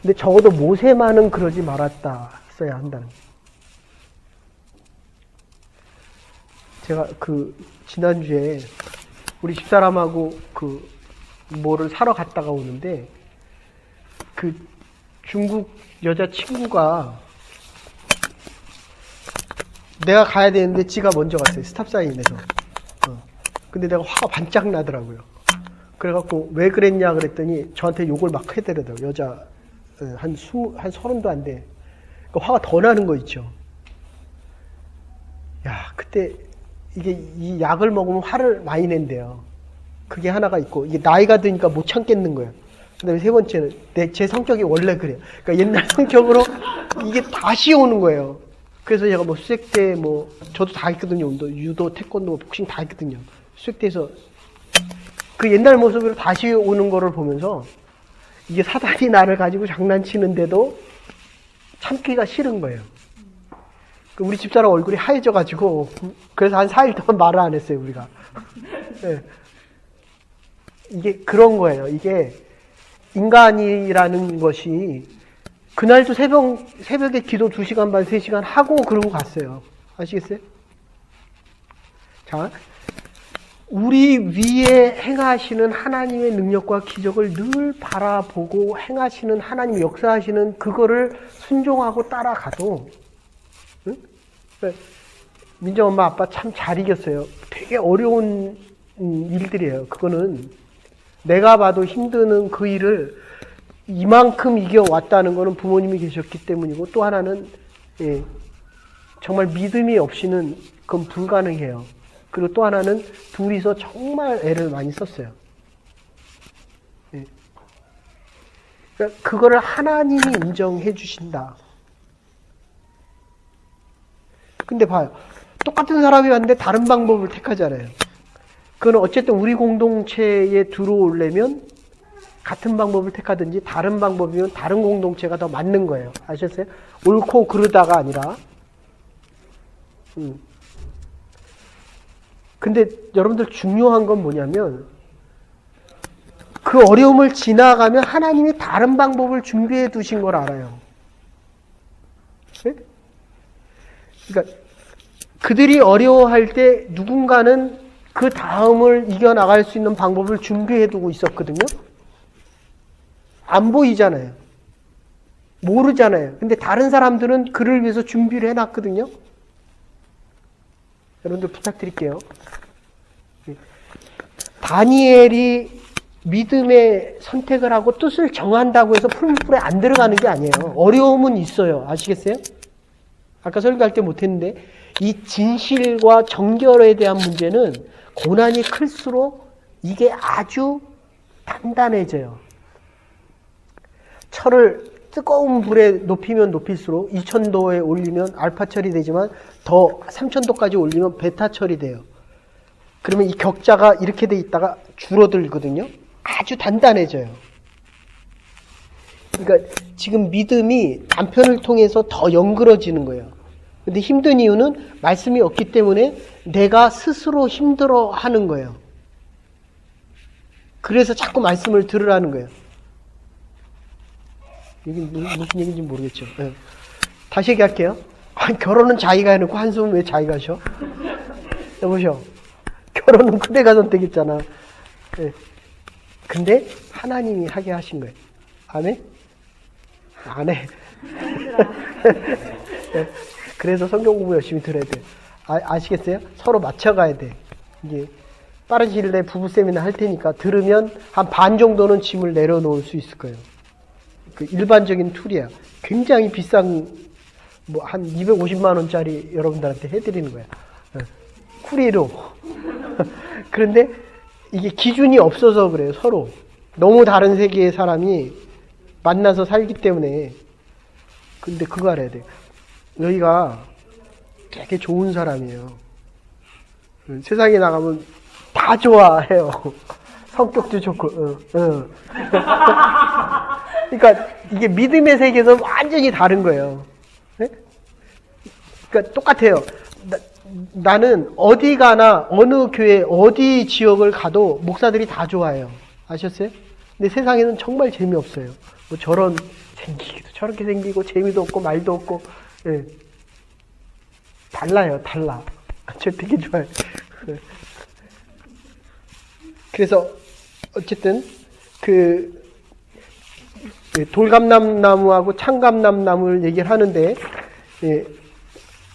Speaker 1: 근데 적어도 모세만은 그러지 말았다 했어야 한다는 거예요. 제가 지난주에 우리 집사람하고 뭐를 사러 갔다가 오는데 중국 여자친구가 내가 가야 되는데 지가 먼저 갔어요. 스탑사인에서. 근데 내가 화가 반짝 나더라고요. 그래갖고 왜 그랬냐 그랬더니 저한테 욕을 막 해대더라고요. 여자 한 30도 안 돼. 그러니까 화가 더 나는 거 있죠. 야, 그때 이게 이 약을 먹으면 화를 많이 낸대요. 그게 하나가 있고 이게 나이가 드니까 못 참겠는 거예요. 그다음에 세 번째는 제 성격이 원래 그래요. 그러니까 옛날 성격으로 이게 다시 오는 거예요. 그래서 제가 뭐 수색대 저도 다 했거든요. 유도, 태권도, 복싱 다 했거든요. 수색대에서 그 옛날 모습으로 다시 오는 거를 보면서 이게 사단이 나를 가지고 장난치는데도 참기가 싫은 거예요. 우리 집사람 얼굴이 하얘져가지고 그래서 한 4일 동안 말을 안 했어요. 우리가. 네. 이게 그런 거예요. 이게 인간이라는 것이 그날도 새벽에 기도 2시간 반, 3시간 하고 그러고 갔어요. 아시겠어요? 자, 우리 위에 행하시는 하나님의 능력과 기적을 늘 바라보고 행하시는 하나님 역사하시는 그거를 순종하고 따라가도 응? 민정 엄마 아빠 참 잘 이겼어요. 되게 어려운 일들이에요. 그거는 내가 봐도 힘드는 그 일을 이만큼 이겨왔다는 것은 부모님이 계셨기 때문이고 또 하나는 정말 믿음이 없이는 그건 불가능해요. 그리고 또 하나는 둘이서 정말 애를 많이 썼어요. 그러니까 그거를 하나님이 인정해 주신다. 근데 봐요. 똑같은 사람이 왔는데 다른 방법을 택하잖아요. 그건 어쨌든 우리 공동체에 들어오려면 같은 방법을 택하든지 다른 방법이면 다른 공동체가 더 맞는 거예요. 아셨어요? 옳고 그르다가 아니라. 근데 여러분들 중요한 건 뭐냐면 그 어려움을 지나가면 하나님이 다른 방법을 준비해 두신 걸 알아요. 네? 그러니까 그들이 어려워할 때 누군가는 그 다음을 이겨나갈 수 있는 방법을 준비해 두고 있었거든요. 안 보이잖아요. 모르잖아요. 근데 다른 사람들은 그를 위해서 준비를 해놨거든요. 여러분들 부탁드릴게요. 다니엘이 믿음의 선택을 하고 뜻을 정한다고 해서 풀무불에 안 들어가는 게 아니에요. 어려움은 있어요. 아시겠어요? 아까 설교할 때 못했는데 이 진실과 정결에 대한 문제는 고난이 클수록 이게 아주 단단해져요. 철을 뜨거운 불에 높이면 높일수록 2000도에 올리면 알파철이 되지만 더 3000도까지 올리면 베타철이 돼요. 그러면 이 격자가 이렇게 돼 있다가 줄어들거든요. 아주 단단해져요. 그러니까 지금 믿음이 남편을 통해서 더 연그러지는 거예요. 근데 힘든 이유는 말씀이 없기 때문에 내가 스스로 힘들어 하는 거예요. 그래서 자꾸 말씀을 들으라는 거예요. 이게 무슨 얘기인지 모르겠죠. 네. 다시 얘기할게요. 결혼은 자기가 해놓고 한숨은 왜 자기가 쉬어? 여보셔. 결혼은 그대가 선택했잖아. 네. 근데 하나님이 하게 하신 거예요. 안 해? 안 해. 네. 그래서 성경 공부 열심히 들어야 돼. 아시겠어요? 서로 맞춰가야 돼. 이게 빠른 시일 내에 부부 세미나 할 테니까 들으면 한 반 정도는 짐을 내려놓을 수 있을 거예요. 그 일반적인 툴이야. 굉장히 비싼 뭐 한 250만 원짜리 여러분들한테 해드리는 거야. 쿠리로. 그런데 이게 기준이 없어서 그래요. 서로 너무 다른 세계의 사람이 만나서 살기 때문에. 근데 그거 알아야 돼. 여기가 되게 좋은 사람이에요. 세상에 나가면 다 좋아해요. 성격도 좋고. 그러니까 이게 믿음의 세계에서 완전히 다른 거예요. 네? 그러니까 똑같아요. 나는 어디 가나 어느 교회 어디 지역을 가도 목사들이 다 좋아해요. 아셨어요? 근데 세상에는 정말 재미없어요. 뭐 저런 생기기도 저렇게 생기고 재미도 없고 말도 없고. 네. 달라요. 달라. 저 되게 좋아요. 그래서 어쨌든 그 돌감람나무하고 창감람나무를 얘기를 하는데,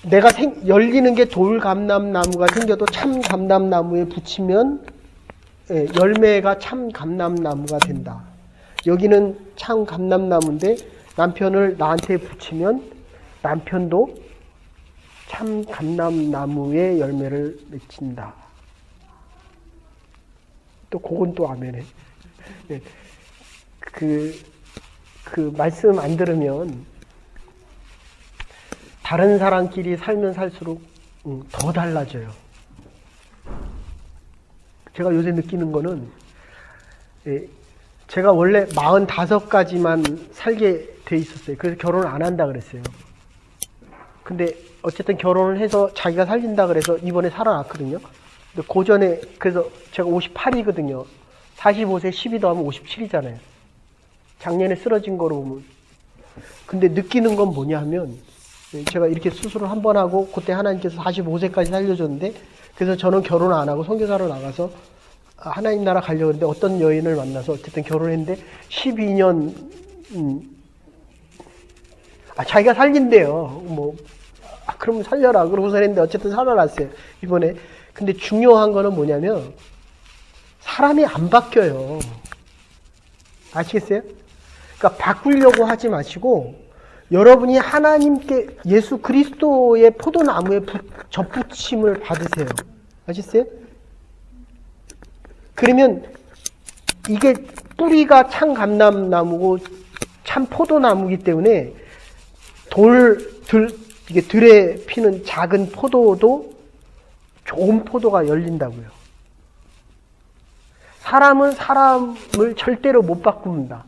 Speaker 1: 내가 열리는 게 돌감람나무가 생겨도 참감람나무에 붙이면 열매가 참감람나무가 된다. 여기는 참감람나무인데 남편을 나한테 붙이면 남편도 참감람나무의 열매를 맺힌다. 또 그건 또 아멘해. 그 말씀 안 들으면 다른 사람끼리 살면 살수록 더 달라져요. 제가 요새 느끼는 거는 제가 원래 45가지만 살게 돼 있었어요. 그래서 결혼을 안 한다 그랬어요. 근데 어쨌든 결혼을 해서 자기가 살린다 그래서 이번에 살아났거든요. 근데 그 전에 그래서 제가 58이거든요. 45세 12 더하면 57이잖아요. 작년에 쓰러진 거로 보면. 근데 느끼는 건 뭐냐 하면 제가 이렇게 수술을 한 번 하고 그때 하나님께서 45세까지 살려줬는데 그래서 저는 결혼을 안 하고 선교사로 나가서 하나님 나라 가려고 했는데 어떤 여인을 만나서 어쨌든 결혼했는데 12년 자기가 살린대요. 뭐 그러면 살려라 그러고서 했는데 어쨌든 살아났어요. 이번에. 근데 중요한 거는 뭐냐면 사람이 안 바뀌어요. 아시겠어요? 그러니까 바꾸려고 하지 마시고 여러분이 하나님께 예수 그리스도의 포도나무에 접붙임을 받으세요. 아셨어요? 그러면 이게 뿌리가 참 감람나무고 참 포도나무이기 때문에 이게 들에 피는 작은 포도도 좋은 포도가 열린다고요. 사람은 사람을 절대로 못 바꿉니다.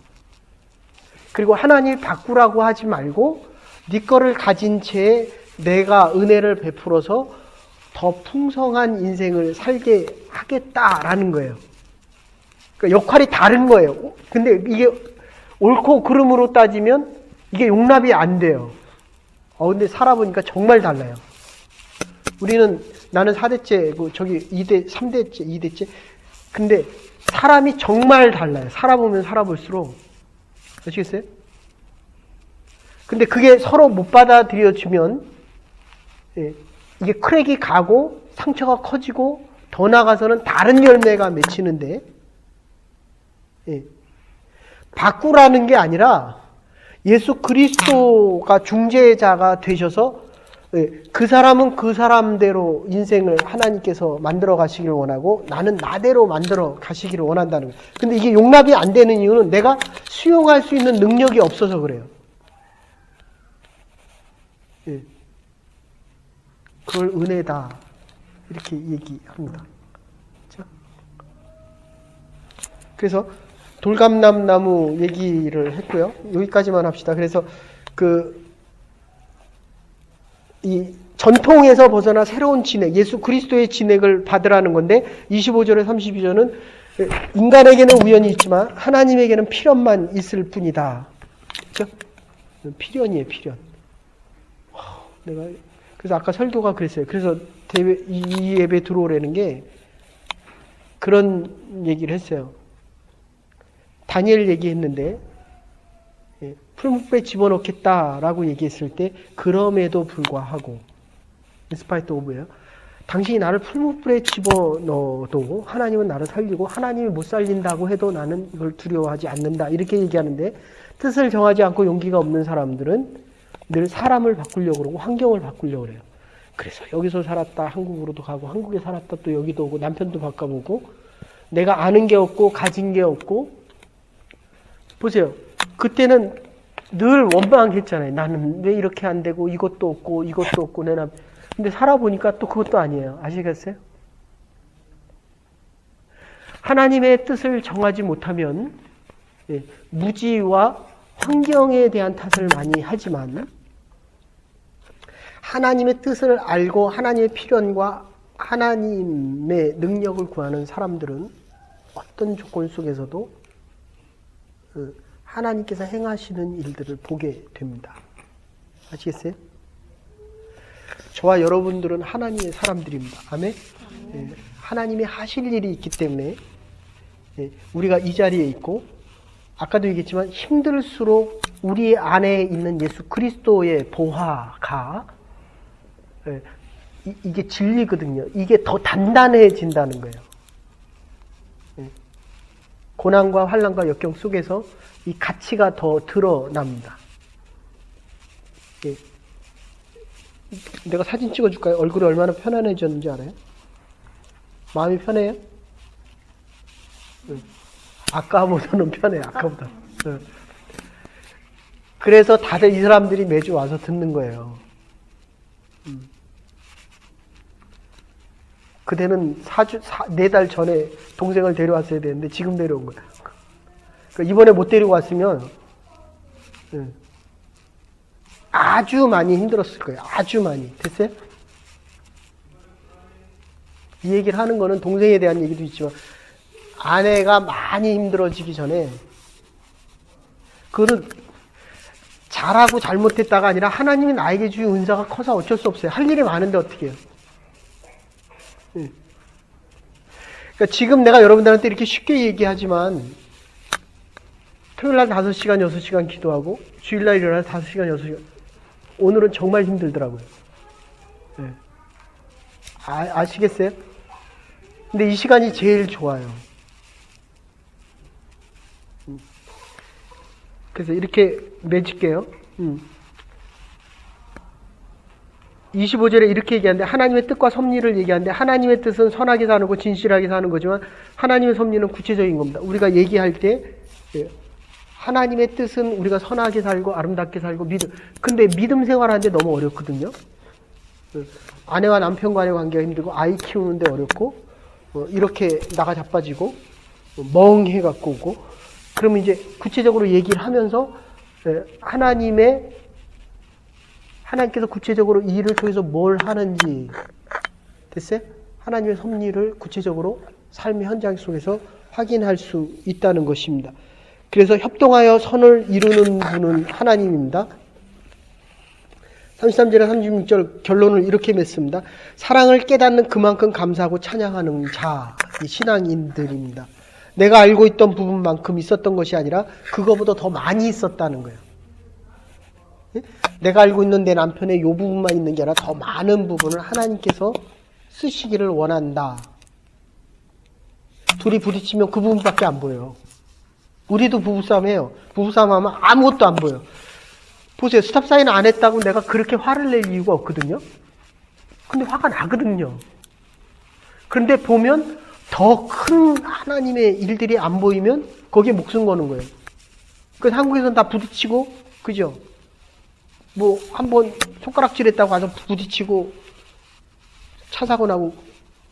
Speaker 1: 그리고 하나님이 바꾸라고 하지 말고 네 거를 가진 채 내가 은혜를 베풀어서 더 풍성한 인생을 살게 하겠다라는 거예요. 그러니까 역할이 다른 거예요. 근데 이게 옳고 그름으로 따지면 이게 용납이 안 돼요. 근데 살아보니까 정말 달라요. 나는 4대째, 저기 2대, 3대째, 2대째. 근데 사람이 정말 달라요. 살아보면 살아볼수록. 아시겠어요? 근데 그게 서로 못 받아들여지면, 이게 크랙이 가고 상처가 커지고 더 나아가서는 다른 열매가 맺히는데, 바꾸라는 게 아니라 예수 그리스도가 중재자가 되셔서 그 사람은 그 사람대로 인생을 하나님께서 만들어 가시기를 원하고 나는 나대로 만들어 가시기를 원한다는 거예요. 근데 이게 용납이 안 되는 이유는 내가 수용할 수 있는 능력이 없어서 그래요. 그걸 은혜다 이렇게 얘기합니다. 그래서 돌감람나무 얘기를 했고요. 여기까지만 합시다. 그래서 이 전통에서 벗어나 새로운 진액, 예수 그리스도의 진액을 받으라는 건데 25절에 32절은 인간에게는 우연이 있지만 하나님에게는 필연만 있을 뿐이다. 그렇죠? 필연이에요, 필연. 그래서 아까 설교가 그랬어요. 그래서 이 예배 들어오라는 게 그런 얘기를 했어요. 다니엘 얘기했는데 풀무불에 집어넣겠다라고 얘기했을 때 그럼에도 불구하고 인스파이트 오브예요. 당신이 나를 풀무불에 집어넣어도 하나님은 나를 살리고 하나님이 못 살린다고 해도 나는 이걸 두려워하지 않는다. 이렇게 얘기하는데 뜻을 정하지 않고 용기가 없는 사람들은 늘 사람을 바꾸려고 그러고 환경을 바꾸려고 그래요. 그래서 여기서 살았다 한국으로도 가고 한국에 살았다 또 여기도 오고 남편도 바꿔보고 내가 아는 게 없고 가진 게 없고 보세요. 그때는 늘 원망했잖아요. 나는 왜 이렇게 안 되고 이것도 없고 이것도 없고 내 남. 근데 살아보니까 또 그것도 아니에요. 아시겠어요? 하나님의 뜻을 정하지 못하면 무지와 환경에 대한 탓을 많이 하지만 하나님의 뜻을 알고 하나님의 필연과 하나님의 능력을 구하는 사람들은 어떤 조건 속에서도 하나님께서 행하시는 일들을 보게 됩니다. 아시겠어요? 저와 여러분들은 하나님의 사람들입니다. 아멘? 하나님이 하실 일이 있기 때문에 우리가 이 자리에 있고 아까도 얘기했지만 힘들수록 우리 안에 있는 예수 그리스도의 보화가 이게 진리거든요. 이게 더 단단해진다는 거예요. 고난과 환난과 역경 속에서 이 가치가 더 드러납니다. 내가 사진 찍어줄까요? 얼굴이 얼마나 편안해졌는지 알아요? 마음이 편해요? 아까보다는 편해요. 아까보다. 그래서 다들 이 사람들이 매주 와서 듣는 거예요. 그대는 4달 전에 동생을 데려왔어야 되는데 지금 데려온 거예요. 그러니까 이번에 못 데리고 왔으면 아주 많이 힘들었을 거예요. 아주 많이. 됐어요? 이 얘기를 하는 거는 동생에 대한 얘기도 있지만 아내가 많이 힘들어지기 전에 그거는 잘하고 잘못했다가 아니라 하나님이 나에게 주신 은사가 커서 어쩔 수 없어요. 할 일이 많은데 어떻게 해요? 그러니까 지금 내가 여러분들한테 이렇게 쉽게 얘기하지만 토요일날 5시간, 6시간 기도하고 주일날 일어나서 5시간, 6시간 오늘은 정말 힘들더라고요. 아시겠어요? 근데 이 시간이 제일 좋아요. 그래서 이렇게 맺을게요. 25절에 이렇게 얘기하는데 하나님의 뜻과 섭리를 얘기하는데 하나님의 뜻은 선하게 사는 거 진실하게 사는 거지만 하나님의 섭리는 구체적인 겁니다. 우리가 얘기할 때 하나님의 뜻은 우리가 선하게 살고 아름답게 살고 믿음. 근데 믿음 생활하는데 너무 어렵거든요. 아내와 남편 간의 관계가 힘들고 아이 키우는데 어렵고 이렇게 나가 자빠지고 멍해갖고 오고 그러면 이제 구체적으로 얘기를 하면서 하나님께서 구체적으로 이 일을 통해서 뭘 하는지 됐어요? 하나님의 섭리를 구체적으로 삶의 현장 속에서 확인할 수 있다는 것입니다. 그래서 협동하여 선을 이루는 분은 하나님입니다. 33절에 36절 결론을 이렇게 맺습니다. 사랑을 깨닫는 그만큼 감사하고 찬양하는 자, 이 신앙인들입니다. 내가 알고 있던 부분만큼 있었던 것이 아니라 그거보다 더 많이 있었다는 거예요. 내가 알고 있는 내 남편의 이 부분만 있는 게 아니라 더 많은 부분을 하나님께서 쓰시기를 원한다. 둘이 부딪히면 그 부분밖에 안 보여요. 우리도 부부싸움 해요. 부부싸움 하면 아무것도 안 보여. 보세요. 스탑사인 안 했다고 내가 그렇게 화를 낼 이유가 없거든요. 근데 화가 나거든요. 그런데 보면 더 큰 하나님의 일들이 안 보이면 거기에 목숨 거는 거예요. 그래서 한국에서는 다 부딪히고, 그죠? 뭐, 한번 손가락질 했다고 가서 부딪히고, 차 사고 나고,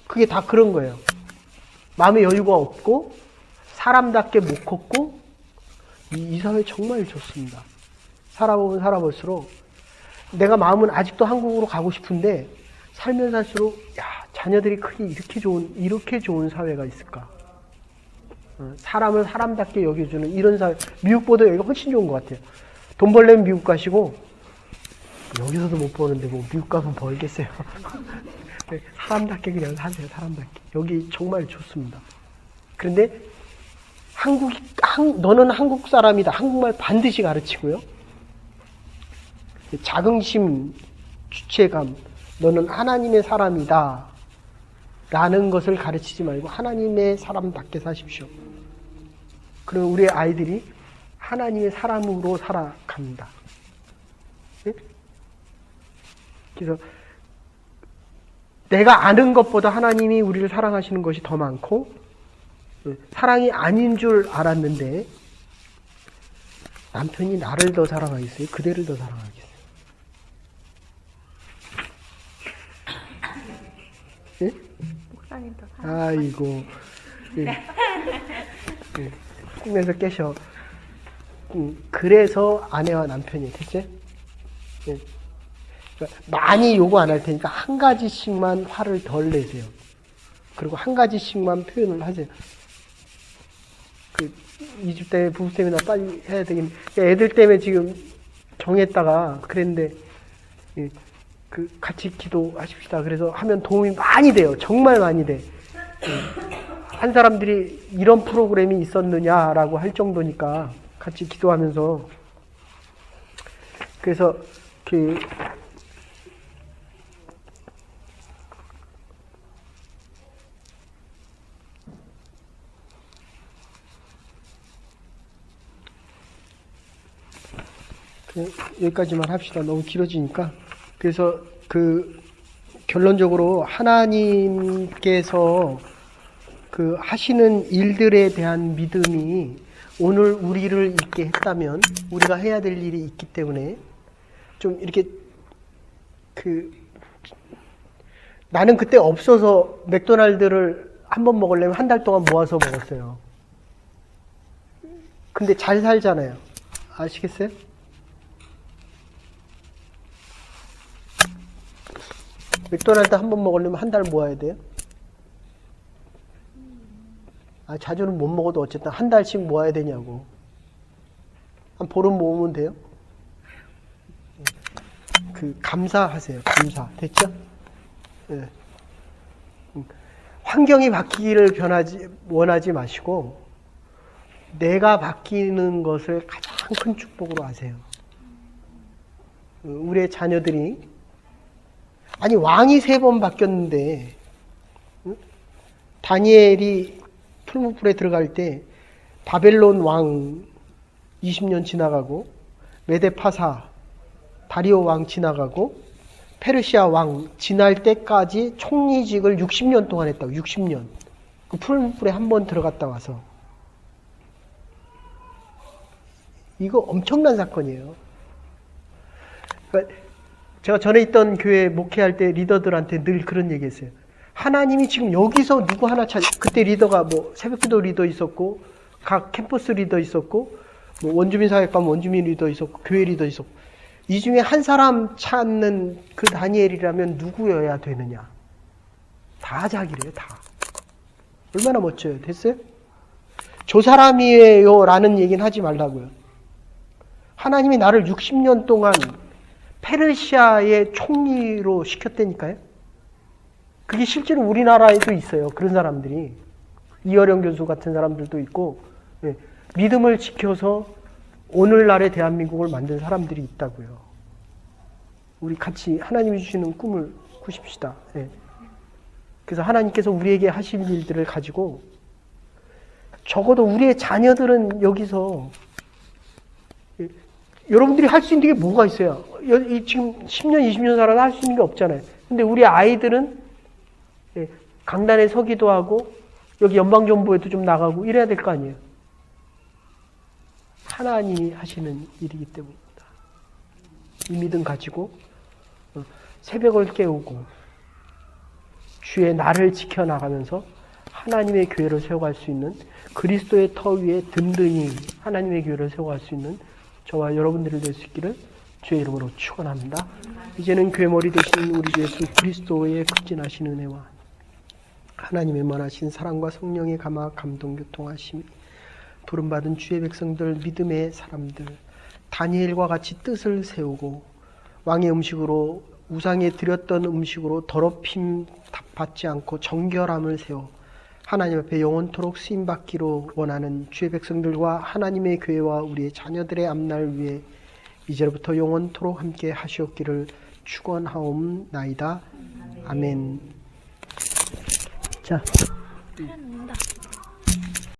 Speaker 1: 그게 다 그런 거예요. 마음의 여유가 없고, 사람답게 못 컸고, 이 사회 정말 좋습니다. 살아보면 살아볼수록, 내가 마음은 아직도 한국으로 가고 싶은데, 살면 살수록, 야, 자녀들이 크기 이렇게 좋은 사회가 있을까? 사람을 사람답게 여겨주는 이런 사회, 미국보다 여기가 훨씬 좋은 것 같아요. 돈 벌려면 미국 가시고, 여기서도 못 버는데 뭐 미국 가면 벌겠어요. 사람답게 그냥 사세요, 사람답게. 여기 정말 좋습니다. 그런데 너는 한국 사람이다. 한국말 반드시 가르치고요. 자긍심, 주체감, 너는 하나님의 사람이다. 라는 것을 가르치지 말고 하나님의 사람답게 사십시오. 그럼 우리 아이들이 하나님의 사람으로 살아갑니다. 네? 그래서 내가 아는 것보다 하나님이 우리를 사랑하시는 것이 더 많고 사랑이 아닌 줄 알았는데 남편이 나를 더 사랑하겠어요? 그대를 더 사랑하겠어요? 네?
Speaker 4: 목사님 더
Speaker 1: 아이고 꿈에서 깨셔. 그래서 아내와 남편이 됐지? 네. 많이 요구 안 할 테니까 한 가지씩만 화를 덜 내세요. 그리고 한 가지씩만 표현을 하세요. 그 2주 때문에 부부 세미나 빨리 해야 되긴. 애들 때문에 지금 정했다가 그랬는데 그 같이 기도하십시다. 그래서 하면 도움이 많이 돼요. 정말 많이 돼. 한 사람들이 이런 프로그램이 있었느냐라고 할 정도니까 같이 기도하면서 그래서 여기까지만 합시다. 너무 길어지니까. 그래서 결론적으로 하나님께서 하시는 일들에 대한 믿음이 오늘 우리를 있게 했다면 우리가 해야 될 일이 있기 때문에 좀 이렇게 나는 그때 없어서 맥도날드를 한 번 먹으려면 한 달 동안 모아서 먹었어요. 근데 잘 살잖아요. 아시겠어요? 맥도날드 한 번 먹으려면 한 달 모아야 돼요? 자주는 못 먹어도 어쨌든 한 달씩 모아야 되냐고. 한 보름 모으면 돼요? 감사하세요. 감사. 됐죠? 네. 환경이 바뀌기를 원하지 마시고, 내가 바뀌는 것을 가장 큰 축복으로 하세요. 우리의 자녀들이, 왕이 3번 바뀌었는데, 다니엘이 풀무불에 들어갈 때 바벨론 왕 20년 지나가고 메데파사 다리오 왕 지나가고 페르시아 왕 지날 때까지 총리직을 60년 동안 했다고. 60년. 그 풀무불에 한 번 들어갔다 와서. 이거 엄청난 사건이에요. 그러니까 제가 전에 있던 교회 목회할 때 리더들한테 늘 그런 얘기 했어요. 하나님이 지금 여기서 누구 하나 그때 리더가 뭐 새벽기도 리더 있었고, 각 캠퍼스 리더 있었고, 뭐 원주민 사역 가면 원주민 리더 있었고, 교회 리더 있었고, 이 중에 한 사람 찾는 그 다니엘이라면 누구여야 되느냐? 다 자기래요, 다. 얼마나 멋져요. 됐어요? 저 사람이에요 라는 얘기는 하지 말라고요. 하나님이 나를 60년 동안 페르시아의 총리로 시켰다니까요. 그게 실제로 우리나라에도 있어요. 그런 사람들이. 이어령 교수 같은 사람들도 있고, 예, 믿음을 지켜서 오늘날의 대한민국을 만든 사람들이 있다고요. 우리 같이 하나님이 주시는 꿈을 꾸십시다. 예. 그래서 하나님께서 우리에게 하실 일들을 가지고 적어도 우리의 자녀들은 여기서 여러분들이 할 수 있는 게 뭐가 있어요? 지금 10년, 20년 살아도 할 수 있는 게 없잖아요. 근데 우리 아이들은 강단에 서기도 하고 여기 연방정부에도 좀 나가고 이래야 될 거 아니에요. 하나님이 하시는 일이기 때문입니다. 이 믿음 가지고 새벽을 깨우고 주의 나를 지켜나가면서 하나님의 교회를 세워갈 수 있는, 그리스도의 터 위에 든든히 하나님의 교회를 세워갈 수 있는 저와 여러분들이 될 수 있기를 주의 이름으로 축원합니다. 이제는 교회 머리 되신 우리 주 예수 그리스도의 극진하신 은혜와 하나님의 만하신 사랑과 성령의 감화 감동 교통하심이 부름받은 주의 백성들, 믿음의 사람들, 다니엘과 같이 뜻을 세우고 왕의 음식으로, 우상에 드렸던 음식으로 더럽힘 받지 않고 정결함을 세워 하나님 앞에 영원토록 쓰임받기로 원하는 주의 백성들과 하나님의 교회와 우리의 자녀들의 앞날 위에 이제부터 영원토록 함께 하시옵기를 축원하옵나이다. 아멘. 자.